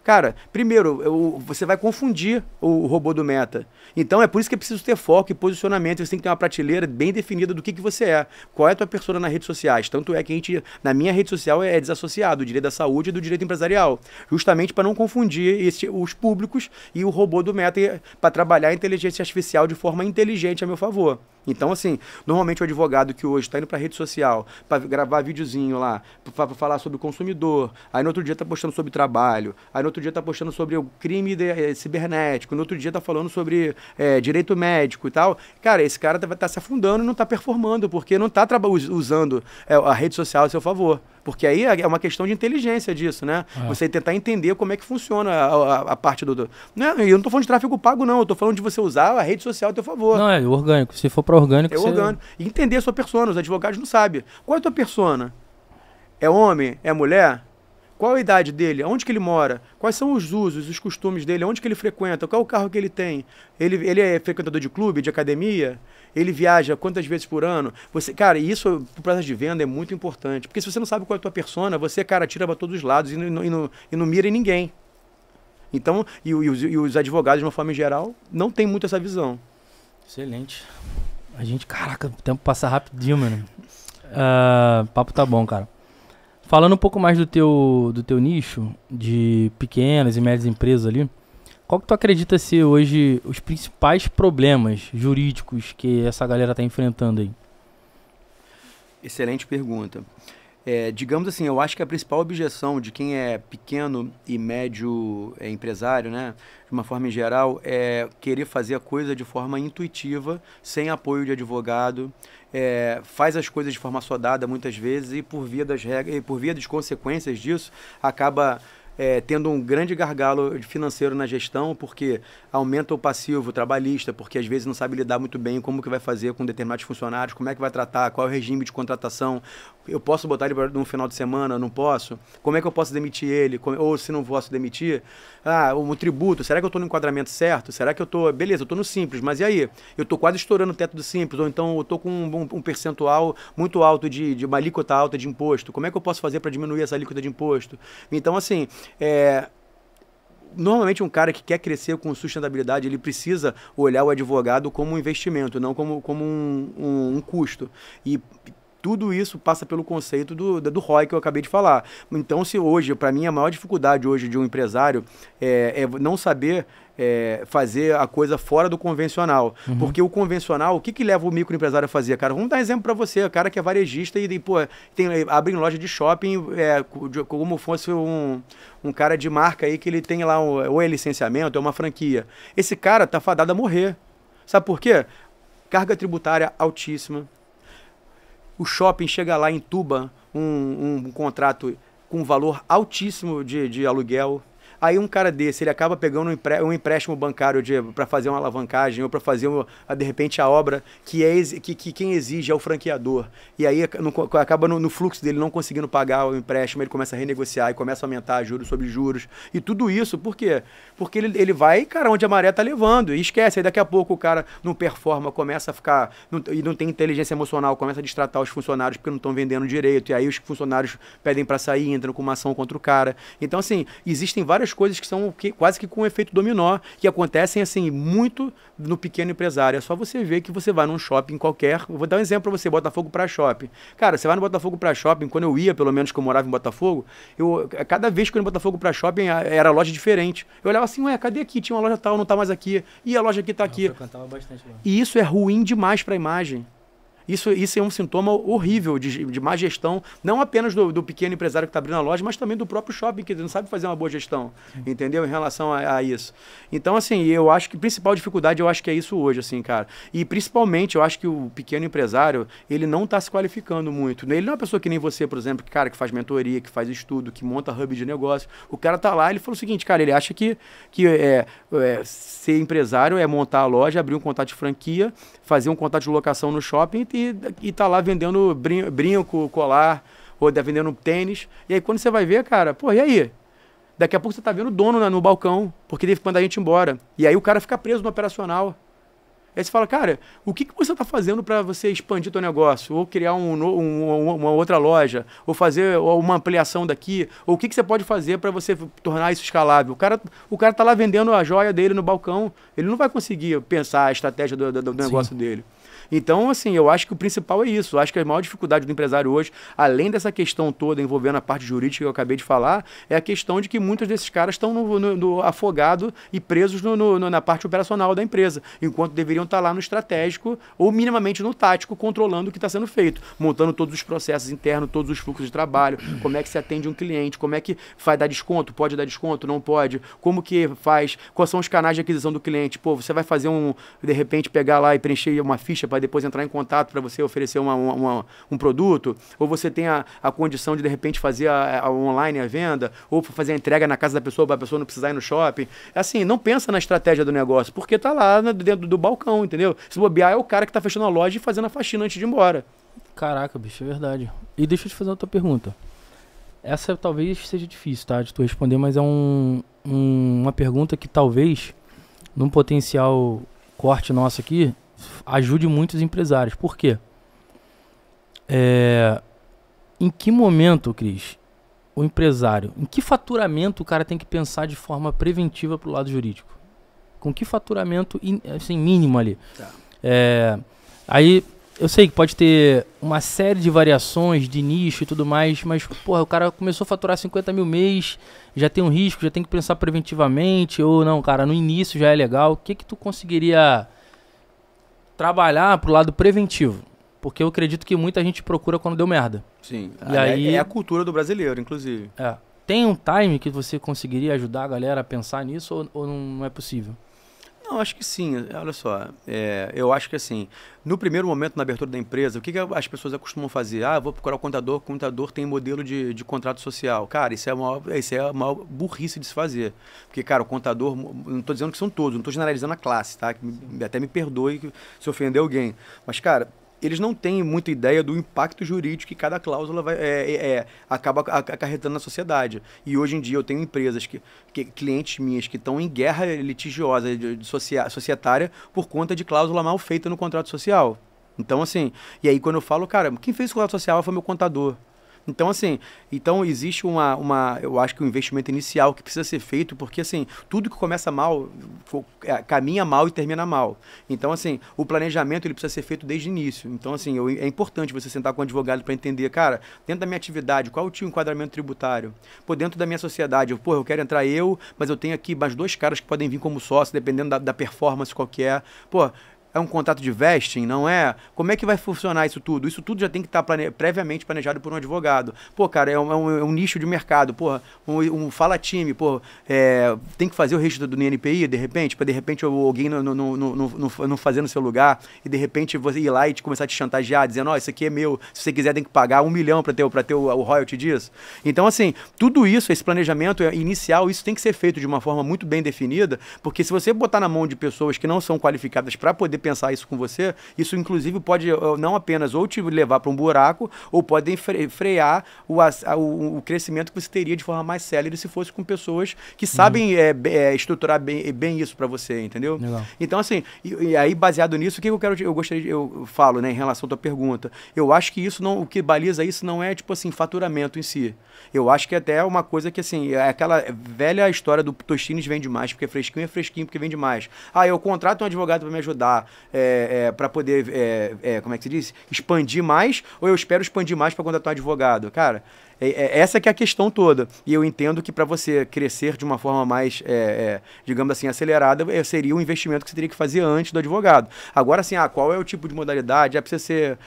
cara, primeiro, você vai confundir o robô do Meta. Então, é por isso que é preciso ter foco e posicionamento. Você tem que ter uma prateleira bem definida do que você é. Qual é a tua persona nas redes sociais. Tanto é que na minha rede social, é desassociado o direito da saúde e do direito empresarial. Justamente para não confundir os públicos e o robô do Meta para trabalhar a inteligência artificial de forma inteligente a meu favor. Então, assim, normalmente o advogado que hoje está indo para a rede social para gravar videozinho lá, para falar sobre o consumidor, aí no outro dia está postando sobre trabalho, aí no outro dia está postando sobre o crime cibernético, no outro dia está falando sobre direito médico e tal. Cara, esse cara vai estar se afundando e não está performando, porque não está usando a rede social a seu favor. Porque aí é uma questão de inteligência disso, né? Você tentar entender como é que funciona a parte do... Né? E eu não estou falando de tráfego pago, não. Eu estou falando de você usar a rede social a teu favor. Não, é orgânico. Se for para orgânico, orgânico. E entender a sua persona. Os advogados não sabem. Qual é a tua persona? É homem? É mulher? Qual a idade dele? Onde que ele mora? Quais são os usos, os costumes dele? Onde que ele frequenta? Qual é o carro que ele tem? Ele é frequentador de clube, de academia? Ele viaja quantas vezes por ano? Cara, isso pro processo de venda é muito importante. Porque se você não sabe qual é a tua persona, você, cara, tira para todos os lados e não mira em ninguém. Então, e os advogados, de uma forma em geral, não tem muito essa visão. Excelente. Caraca, o tempo passa rapidinho, mano. Papo tá bom, cara. Falando um pouco mais do teu nicho, de pequenas e médias empresas ali, qual que tu acredita ser hoje os principais problemas jurídicos que essa galera tá enfrentando aí? Excelente pergunta. Digamos assim, eu acho que a principal objeção de quem é pequeno e médio empresário, né, de uma forma em geral, é querer fazer a coisa de forma intuitiva, sem apoio de advogado, faz as coisas de forma assodada muitas vezes e por via das regras, e por via das consequências disso, acaba tendo um grande gargalo financeiro na gestão, porque aumenta o passivo trabalhista, porque às vezes não sabe lidar muito bem como que vai fazer com determinados funcionários, como é que vai tratar, qual é o regime de contratação, eu posso botar ele no final de semana, não posso? Como é que eu posso demitir ele? Ou se não posso demitir, o tributo, será que eu estou no enquadramento certo? Será que eu estou... Beleza, eu estou no simples, mas e aí? Eu estou quase estourando o teto do simples, ou então eu estou com um percentual muito alto de uma alíquota alta de imposto. Como é que eu posso fazer para diminuir essa alíquota de imposto? Então, assim, normalmente um cara que quer crescer com sustentabilidade, ele precisa olhar o advogado como um investimento, não como um custo. E tudo isso passa pelo conceito do ROI que eu acabei de falar. Então, se hoje, para mim, a maior dificuldade hoje de um empresário é não saber fazer a coisa fora do convencional. Uhum. Porque o convencional, o que leva o microempresário a fazer? Cara, vamos dar um exemplo para você. O cara que é varejista e abre loja de shopping como fosse um cara de marca aí que ele tem lá ou é licenciamento, é uma franquia. Esse cara tá fadado a morrer. Sabe por quê? Carga tributária altíssima. O shopping chega lá, entuba um contrato com valor altíssimo de aluguel. Aí um cara desse, ele acaba pegando um empréstimo bancário para fazer uma alavancagem ou para fazer, de repente, a obra que quem exige é o franqueador. E aí acaba no fluxo dele não conseguindo pagar o empréstimo, ele começa a renegociar e começa a aumentar juros sobre juros. E tudo isso, por quê? Porque ele vai, cara, onde a maré tá levando. E esquece, aí daqui a pouco o cara não performa, começa a ficar... e não tem inteligência emocional, começa a destratar os funcionários porque não estão vendendo direito. E aí os funcionários pedem para sair, entram com uma ação contra o cara. Então, assim, existem várias muitas coisas que são quase que com um efeito dominó, que acontecem assim muito no pequeno empresário. É só você ver que você vai num shopping qualquer. Eu vou dar um exemplo para você, Botafogo para shopping. Cara, você vai no Botafogo para shopping, quando eu ia, pelo menos que eu morava em Botafogo, cada vez que eu ia no Botafogo para shopping era loja diferente. Eu olhava assim, ué, cadê aqui? Tinha uma loja tal, não tá mais aqui. E a loja aqui tá aqui. Eu frequentava bastante lá. E isso é ruim demais para a imagem. Isso é um sintoma horrível de má gestão, não apenas do pequeno empresário que está abrindo a loja, mas também do próprio shopping, que não sabe fazer uma boa gestão, entendeu? Em relação a isso. Então, assim, eu acho que a principal dificuldade, eu acho que é isso hoje, assim, cara. E, principalmente, eu acho que o pequeno empresário, ele não está se qualificando muito. Ele não é uma pessoa que nem você, por exemplo, que faz mentoria, que faz estudo, que monta hub de negócio. O cara tá lá, ele falou o seguinte, cara, ele acha que ser empresário é montar a loja, abrir um contrato de franquia, fazer um contrato de locação no shopping e tá lá vendendo brinco, colar, ou vendendo tênis. E aí quando você vai ver, cara, pô, e aí? Daqui a pouco você tá vendo o dono no balcão, porque teve que mandar a gente embora. E aí o cara fica preso no operacional. Aí você fala, cara, o que você tá fazendo para você expandir teu negócio? Ou criar uma outra loja? Ou fazer uma ampliação daqui? Ou o que você pode fazer para você tornar isso escalável? O cara tá lá vendendo a joia dele no balcão. Ele não vai conseguir pensar a estratégia do negócio dele. Então, assim, eu acho que o principal é isso. Eu acho que a maior dificuldade do empresário hoje, além dessa questão toda envolvendo a parte jurídica que eu acabei de falar, é a questão de que muitos desses caras estão afogados e presos na parte operacional da empresa, enquanto deveriam estar lá no estratégico ou minimamente no tático, controlando o que está sendo feito, montando todos os processos internos, todos os fluxos de trabalho, como é que se atende um cliente, como é que vai dar desconto, pode dar desconto, não pode, como que faz, quais são os canais de aquisição do cliente. Pô, você vai fazer de repente pegar lá e preencher uma ficha para depois entrar em contato para você oferecer um produto, ou você tem a condição de repente fazer a online a venda, ou fazer a entrega na casa da pessoa para a pessoa não precisar ir no shopping. Assim, não pensa na estratégia do negócio, porque tá lá dentro do balcão, entendeu? Se bobear é o cara que tá fechando a loja e fazendo a faxina antes de ir embora. Caraca, bicho, é verdade. E deixa eu te fazer outra pergunta. Essa talvez seja difícil, tá, de tu responder, mas é uma pergunta que talvez, num potencial corte nosso aqui, ajude muitos empresários. Por quê? Em que momento, Cris, o empresário, em que faturamento o cara tem que pensar de forma preventiva pro lado jurídico? Com que faturamento assim, mínimo ali? Tá. Aí eu sei que pode ter uma série de variações de nicho e tudo mais, mas porra, o cara começou a faturar 50 mil mês, já tem um risco, já tem que pensar preventivamente, ou não, cara, no início já é legal. O que tu conseguiria trabalhar pro lado preventivo? Porque eu acredito que muita gente procura quando deu merda. Sim, e aí, é a cultura do brasileiro, inclusive. Tem um time que você conseguiria ajudar a galera a pensar nisso ou não é possível? Não, acho que sim. Olha só, eu acho que assim, no primeiro momento na abertura da empresa, o que as pessoas costumam fazer? Eu vou procurar o contador tem modelo de contrato social. Cara, isso é a maior burrice de se fazer. Porque, cara, o contador, não estou dizendo que são todos, não estou generalizando a classe, tá? Até me perdoe se ofender alguém. Mas, cara, eles não têm muita ideia do impacto jurídico que cada cláusula acaba acarretando na sociedade. E hoje em dia eu tenho empresas, clientes minhas que estão em guerra litigiosa societária por conta de cláusula mal feita no contrato social. Então, assim, e aí quando eu falo, cara, quem fez o contrato social foi meu contador. Então, assim, existe eu acho que um investimento inicial que precisa ser feito, porque, assim, tudo que começa mal, caminha mal e termina mal. Então, assim, o planejamento, ele precisa ser feito desde o início. Então, assim, é importante você sentar com o advogado para entender, cara, dentro da minha atividade, qual é o enquadramento tributário? Pô, dentro da minha sociedade, eu quero entrar mas eu tenho aqui mais 2 caras que podem vir como sócio, dependendo da performance qualquer. Pô, é um contrato de vesting, não é? Como é que vai funcionar isso tudo? Isso tudo já tem que estar previamente planejado por um advogado. Pô, cara, é um nicho de mercado. Porra, fala time, tem que fazer o registro do NPI, de repente, para de repente alguém não fazer no seu lugar e de repente você ir lá e começar a te chantagear, dizendo, isso aqui é meu, se você quiser tem que pagar 1 milhão para ter o royalty disso. Então, assim, tudo isso, esse planejamento inicial, isso tem que ser feito de uma forma muito bem definida, porque se você botar na mão de pessoas que não são qualificadas para poder pensar isso com você, isso inclusive pode não apenas ou te levar para um buraco, ou pode frear o crescimento que você teria de forma mais célere se fosse com pessoas que sabem estruturar bem isso para você, entendeu? Legal. Então, assim, e aí baseado nisso, o que eu falo, né, em relação à tua pergunta, eu acho que isso não, o que baliza isso não é, tipo assim, faturamento em si. Eu acho que até é uma coisa que, assim, é aquela velha história do Tostines vende mais, porque é fresquinho porque vende mais. Ah, eu contrato um advogado para me ajudar, para poder, como é que se diz? Expandir mais, ou eu espero expandir mais para contratar um advogado? Cara, essa que é a questão toda. E eu entendo que para você crescer de uma forma mais, digamos assim, acelerada, seria um investimento que você teria que fazer antes do advogado. Agora, assim, qual é o tipo de modalidade? Precisa ser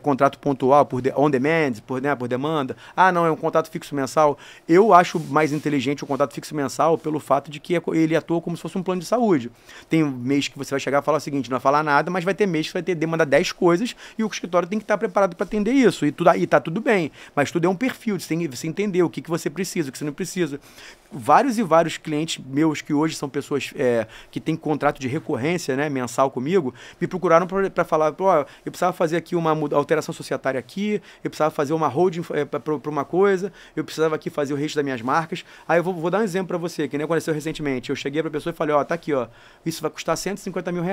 contrato pontual, on demand, por demanda? Ah, não, é um contrato fixo mensal. Eu acho mais inteligente o contrato fixo mensal pelo fato de que ele atua como se fosse um plano de saúde. Tem um mês que você vai chegar e falar o seguinte, não vai falar nada, mas vai ter mês que vai ter demanda 10 coisas e o escritório tem que estar preparado para atender isso. E tá tudo bem, mas tudo é um perfil. Você tem que entender o que você precisa, o que você não precisa. Vários e vários clientes meus que hoje são pessoas que têm contrato de recorrência, né, mensal comigo, me procuraram para falar, eu precisava fazer aqui uma alteração societária aqui, eu precisava fazer uma holding para uma coisa, eu precisava aqui fazer o registro das minhas marcas. Aí eu vou dar um exemplo para você, que nem aconteceu recentemente. Eu cheguei para a pessoa e falei, tá aqui, isso vai custar R$150 mil,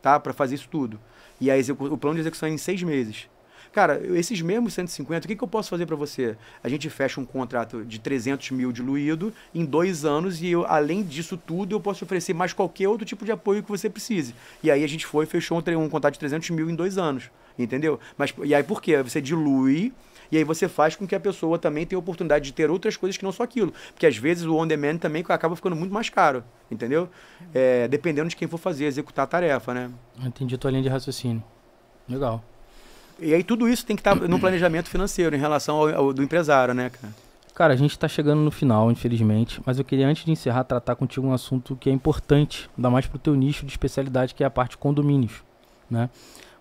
tá, para fazer isso tudo. E o plano de execução é em 6 meses. Cara, esses mesmos 150, o que eu posso fazer para você? A gente fecha um contrato de 300 mil diluído em 2 anos e além disso tudo, eu posso te oferecer mais qualquer outro tipo de apoio que você precise. E aí a gente fechou um contrato de 300 mil em 2 anos, entendeu? E aí por quê? Você dilui e aí você faz com que a pessoa também tenha a oportunidade de ter outras coisas que não só aquilo. Porque às vezes o on-demand também acaba ficando muito mais caro, entendeu? Dependendo de quem for executar a tarefa, né? Entendi a tua linha de raciocínio. Legal. E aí tudo isso tem que estar no planejamento financeiro em relação ao do empresário, né, cara? Cara, a gente está chegando no final, infelizmente, mas eu queria, antes de encerrar, tratar contigo um assunto que é importante, ainda mais para o teu nicho de especialidade, que é a parte de condomínios, né?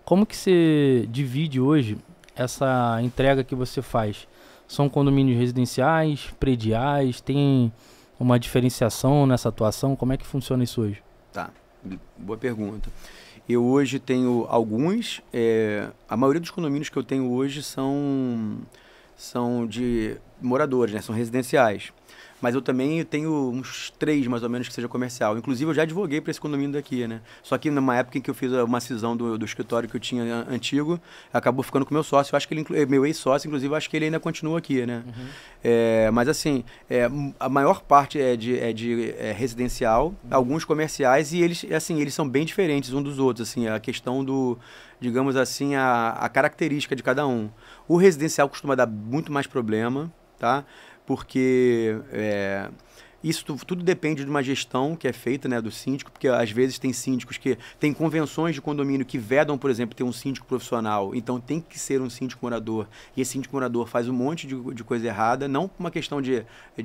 Como que você divide hoje essa entrega que você faz? São condomínios residenciais, prediais, tem uma diferenciação nessa atuação? Como é que funciona isso hoje? Tá, boa pergunta. Eu hoje tenho alguns, a maioria dos condomínios que eu tenho hoje são de moradores, né? São residenciais. Mas eu também tenho uns 3, mais ou menos, que seja comercial. Inclusive, eu já advoguei para esse condomínio daqui, né? Só que numa época em que eu fiz uma cisão do escritório que eu tinha antigo, acabou ficando com meu sócio. Eu acho que ele, meu ex-sócio, inclusive, eu acho que ele ainda continua aqui, né? Uhum. Mas assim, a maior parte é de residencial, alguns comerciais, e eles são bem diferentes uns dos outros, assim, a questão do, digamos assim, a característica de cada um. O residencial costuma dar muito mais problema, tá? Porque isso tudo depende de uma gestão que é feita, né, do síndico, porque às vezes tem síndicos que tem convenções de condomínio que vedam, por exemplo, ter um síndico profissional, então tem que ser um síndico morador, e esse síndico morador faz um monte de coisa errada, não por uma questão de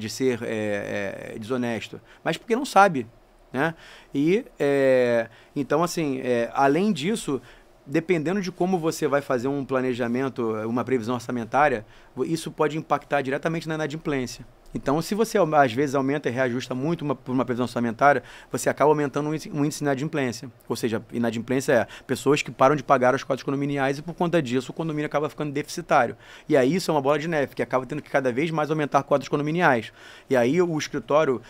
ser desonesto, mas porque não sabe, né? E, então, assim, além disso, dependendo de como você vai fazer um planejamento, uma previsão orçamentária, isso pode impactar diretamente na inadimplência. Então, se você às vezes aumenta e reajusta muito por uma previsão orçamentária, você acaba aumentando um índice de inadimplência. Ou seja, inadimplência é pessoas que param de pagar as cotas condominiais e por conta disso o condomínio acaba ficando deficitário. E aí isso é uma bola de neve, que acaba tendo que cada vez mais aumentar cotas condominiais. E aí o escritório...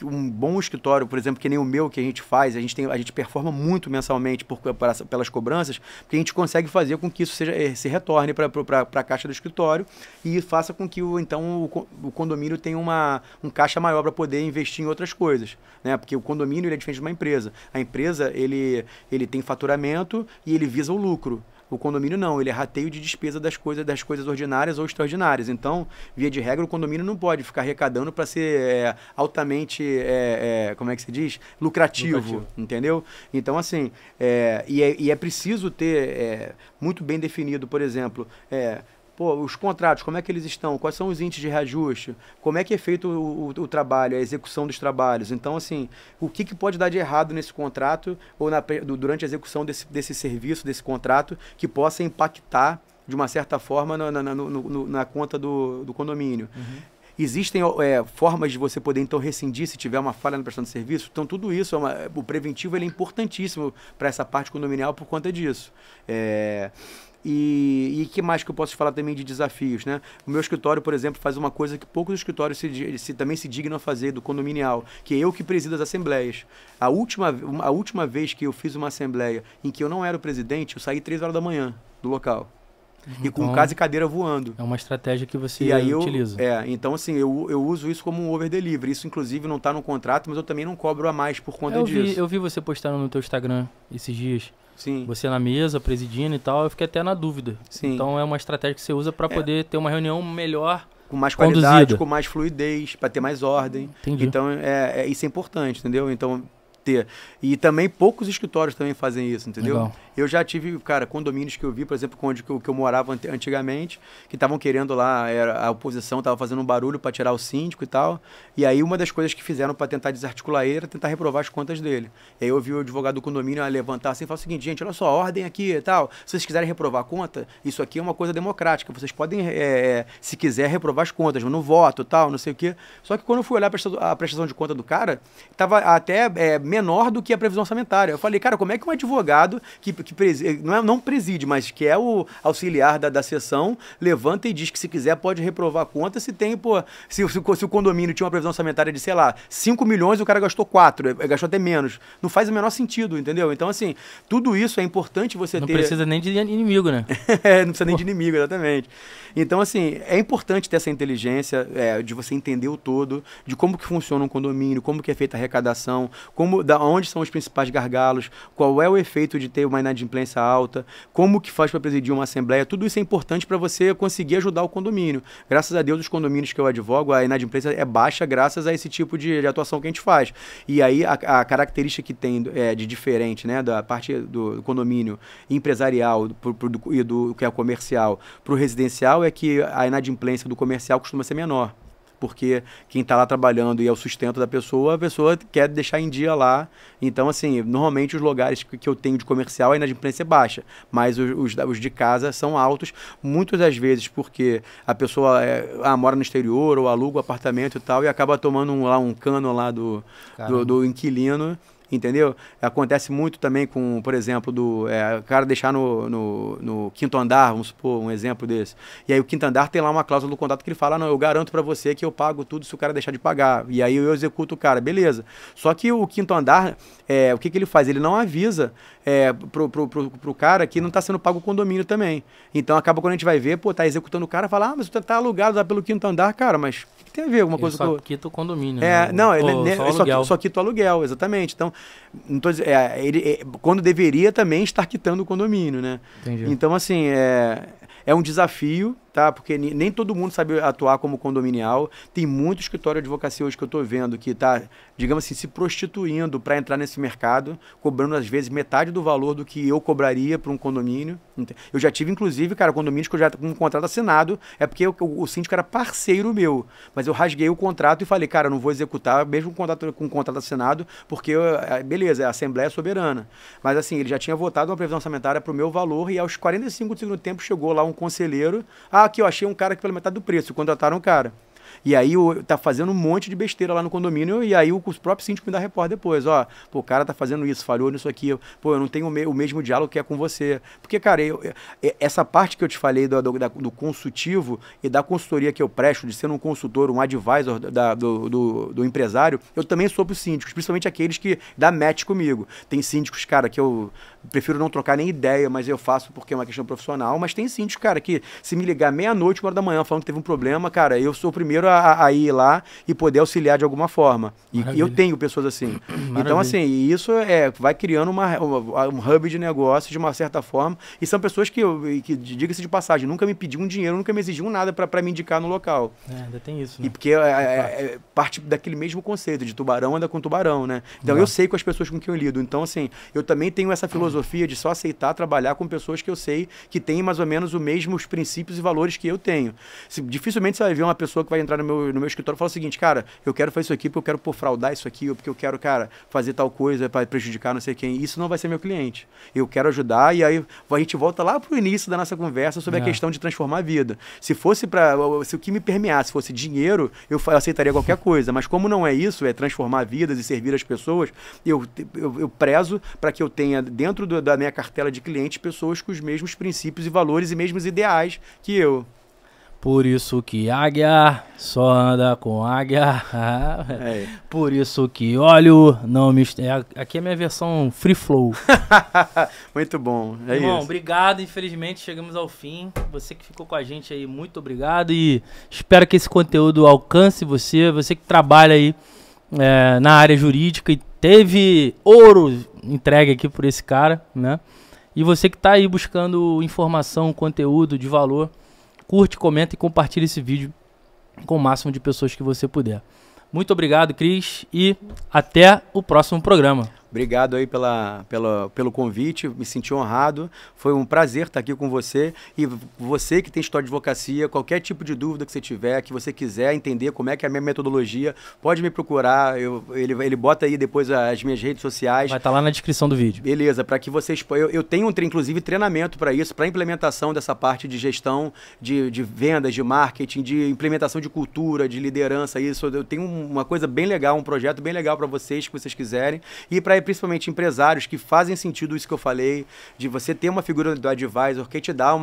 Um bom escritório, por exemplo, que nem o meu que a gente faz, a gente performa muito mensalmente pelas cobranças, porque a gente consegue fazer com que isso se retorne para a caixa do escritório e faça com que o condomínio tenha um caixa maior para poder investir em outras coisas, né? Porque o condomínio ele é diferente de uma empresa. A empresa ele tem faturamento e ele visa o lucro. O condomínio não, ele é rateio de despesa das coisas ordinárias ou extraordinárias. Então, via de regra, o condomínio não pode ficar arrecadando para ser altamente, como é que se diz? Lucrativo, entendeu? Então, assim, e é preciso ter muito bem definido, por exemplo, os contratos, como é que eles estão? Quais são os índices de reajuste? Como é que é feito o trabalho, a execução dos trabalhos? Então, assim, o que pode dar de errado nesse contrato ou durante a execução desse serviço, desse contrato, que possa impactar, de uma certa forma, na conta do condomínio? Uhum. Existem formas de você poder, então, rescindir se tiver uma falha na prestação de serviço. Então, tudo isso, o preventivo ele é importantíssimo para essa parte condominial por conta disso. E que mais que eu posso falar também de desafios, né? O meu escritório, por exemplo, faz uma coisa que poucos escritórios também se dignam a fazer do condominial, que é eu que presido as assembleias. A última vez que eu fiz uma assembleia em que eu não era o presidente, eu saí 3 horas da manhã do local. E com casa e cadeira voando. É uma estratégia que você utiliza. Então assim, eu uso isso como um over-delivery. Isso, inclusive, não está no contrato, mas eu também não cobro a mais por conta disso. Eu vi você postando no teu Instagram esses dias. Sim. Você na mesa, presidindo e tal, eu fiquei até na dúvida. Sim. Então é uma estratégia que você usa para poder ter uma reunião melhor, com mais qualidade, conduzida, com mais fluidez, para ter mais ordem. Entendi. Então isso é importante, entendeu? Então ter. E também poucos escritórios também fazem isso, entendeu? Legal. Eu já tive, cara, condomínios que eu vi, por exemplo, onde que eu morava antigamente, que estavam querendo lá, a oposição estava fazendo um barulho para tirar o síndico e tal. E aí uma das coisas que fizeram para tentar desarticular ele era tentar reprovar as contas dele. E aí eu vi o advogado do condomínio levantar assim e falar o seguinte: gente, olha só, ordem aqui e tal. Se vocês quiserem reprovar a conta, isso aqui é uma coisa democrática. Vocês podem, se quiser, reprovar as contas, mas não voto e tal, não sei o quê. Só que quando eu fui olhar a prestação de conta do cara, estava até menor do que a previsão orçamentária. Eu falei, cara, como é que um advogado que não preside, mas que é o auxiliar da sessão, levanta e diz que se quiser pode reprovar a conta se tem, se o condomínio tinha uma previsão orçamentária de, sei lá, 5 milhões e o cara gastou 4, gastou até menos. Não faz o menor sentido, entendeu? Então, assim, tudo isso é importante você não ter... Não precisa nem de inimigo, né? Não precisa nem de inimigo, exatamente. Então, assim, é importante ter essa inteligência de você entender o todo, de como que funciona um condomínio, como que é feita a arrecadação, onde são os principais gargalos, qual é o efeito de ter uma inadimplência alta, como que faz para presidir uma assembleia. Tudo isso é importante para você conseguir ajudar o condomínio. Graças a Deus, os condomínios que eu advogo, a inadimplência é baixa graças a esse tipo de atuação que a gente faz. E aí, a característica que tem de diferente, né, da parte do condomínio empresarial e do que é comercial para o residencial é que a inadimplência do comercial costuma ser menor. Porque quem está lá trabalhando e é o sustento da pessoa, a pessoa quer deixar em dia lá. Então, assim, normalmente os lugares que eu tenho de comercial, a inadimplência é baixa. Mas os de casa são altos, muitas das vezes porque a pessoa mora no exterior ou aluga um apartamento e tal, e acaba tomando um cano lá do inquilino. Entendeu? Acontece muito também com, por exemplo, o cara deixar no quinto andar, vamos supor, um exemplo desse. E aí o quinto andar tem lá uma cláusula do contrato que ele fala, não, eu garanto para você que eu pago tudo se o cara deixar de pagar. E aí eu executo o cara, beleza. Só que o quinto andar, o que ele faz? Ele não avisa pro cara que não está sendo pago o condomínio também. Então acaba quando a gente vai ver, tá executando o cara, fala, mas você tá alugado lá pelo quinto andar, cara, mas o que tem a ver alguma coisa com... Só quita o condomínio. Né? Só quita o aluguel, exatamente. Então, quando deveria também estar quitando o condomínio, né? Entendi. Então, assim, é um desafio, tá? Porque nem todo mundo sabe atuar como condominial. Tem muito escritório de advocacia hoje que eu estou vendo que está, digamos assim, se prostituindo para entrar nesse mercado, cobrando às vezes metade do valor do que eu cobraria para um condomínio. Eu já tive, inclusive, cara, condomínios que eu já com um contrato assinado, porque o síndico era parceiro meu, mas eu rasguei o contrato e falei, cara, não vou executar, mesmo com o contrato assinado, porque, beleza, a Assembleia é soberana. Mas assim, ele já tinha votado uma previsão orçamentária para o meu valor e aos 45 do segundo tempo chegou lá um conselheiro, aqui eu achei um cara que pela metade do preço, contrataram um cara. E aí tá fazendo um monte de besteira lá no condomínio, e aí os próprios síndicos me dão reporte depois, o cara tá fazendo isso, falhou nisso aqui, eu não tenho o mesmo diálogo que é com você. Porque, cara, essa parte que eu te falei do consultivo e da consultoria que eu presto, de ser um consultor, um advisor do empresário, eu também sou pros síndicos, principalmente aqueles que dá match comigo. Tem síndicos, cara, que eu prefiro não trocar nem ideia, mas eu faço porque é uma questão profissional, mas tem síndicos, cara, que se me ligar meia-noite, 1 hora da manhã, falando que teve um problema, cara, eu sou o primeiro a ir lá e poder auxiliar de alguma forma. E eu tenho pessoas assim. Maravilha. Então, assim, isso vai criando um hub de negócio de uma certa forma. E são pessoas que diga-se de passagem, nunca me pediam dinheiro, nunca me exigiam nada para me indicar no local. Ainda tem isso, né? E porque parte daquele mesmo conceito de tubarão anda com tubarão, né? Então, eu sei com as pessoas com quem eu lido. Então, assim, eu também tenho essa filosofia filosofia de só aceitar trabalhar com pessoas que eu sei que têm mais ou menos os mesmos princípios e valores que eu tenho. Dificilmente você vai ver uma pessoa que vai entrar no meu escritório e falar o seguinte, cara, eu quero fazer isso aqui porque eu quero fraudar isso aqui, ou porque eu quero, cara, fazer tal coisa para prejudicar não sei quem. Isso não vai ser meu cliente. Eu quero ajudar e aí a gente volta lá pro início da nossa conversa sobre a questão de transformar a vida. Se o que me permeasse fosse dinheiro, eu aceitaria qualquer coisa, mas como não é isso, é transformar vidas e servir as pessoas, eu prezo para que eu tenha dentro da minha cartela de clientes pessoas com os mesmos princípios e valores e mesmos ideais que eu. Por isso que águia só anda com águia. Por isso que óleo não mistura. Aqui é a minha versão free flow. Muito bom. É Irmão, isso. obrigado. Infelizmente chegamos ao fim. Você que ficou com a gente aí, muito obrigado. E espero que esse conteúdo alcance você. Você que trabalha aí na área jurídica e teve ouro entregue aqui por esse cara, né? E você que está aí buscando informação, conteúdo de valor, curte, comenta e compartilha esse vídeo com o máximo de pessoas que você puder. Muito obrigado, Cris, e até o próximo programa. Obrigado aí pelo convite, me senti honrado, foi um prazer estar aqui com você e você que tem história de advocacia, qualquer tipo de dúvida que você tiver, que você quiser entender como é que é a minha metodologia, pode me procurar, ele bota aí depois as minhas redes sociais. Vai estar lá na descrição do vídeo. Beleza, para que vocês... Eu tenho, inclusive, treinamento para isso, para implementação dessa parte de gestão, de vendas, de marketing, de implementação de cultura, de liderança, isso. Eu tenho uma coisa bem legal, um projeto bem legal para vocês, que vocês quiserem, e para principalmente empresários que fazem sentido isso que eu falei, de você ter uma figura do advisor que te dá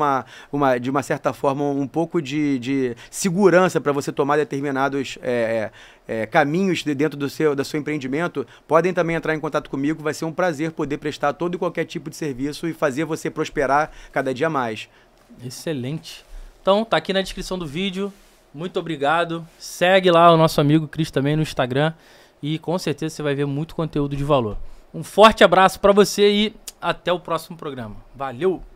de uma certa forma um pouco de segurança para você tomar determinados caminhos dentro do seu empreendimento, podem também entrar em contato comigo, vai ser um prazer poder prestar todo e qualquer tipo de serviço e fazer você prosperar cada dia mais. Excelente. Então, tá aqui na descrição do vídeo. Muito obrigado. Segue lá o nosso amigo Cris também no Instagram e com certeza você vai ver muito conteúdo de valor. Um forte abraço para você e até o próximo programa. Valeu!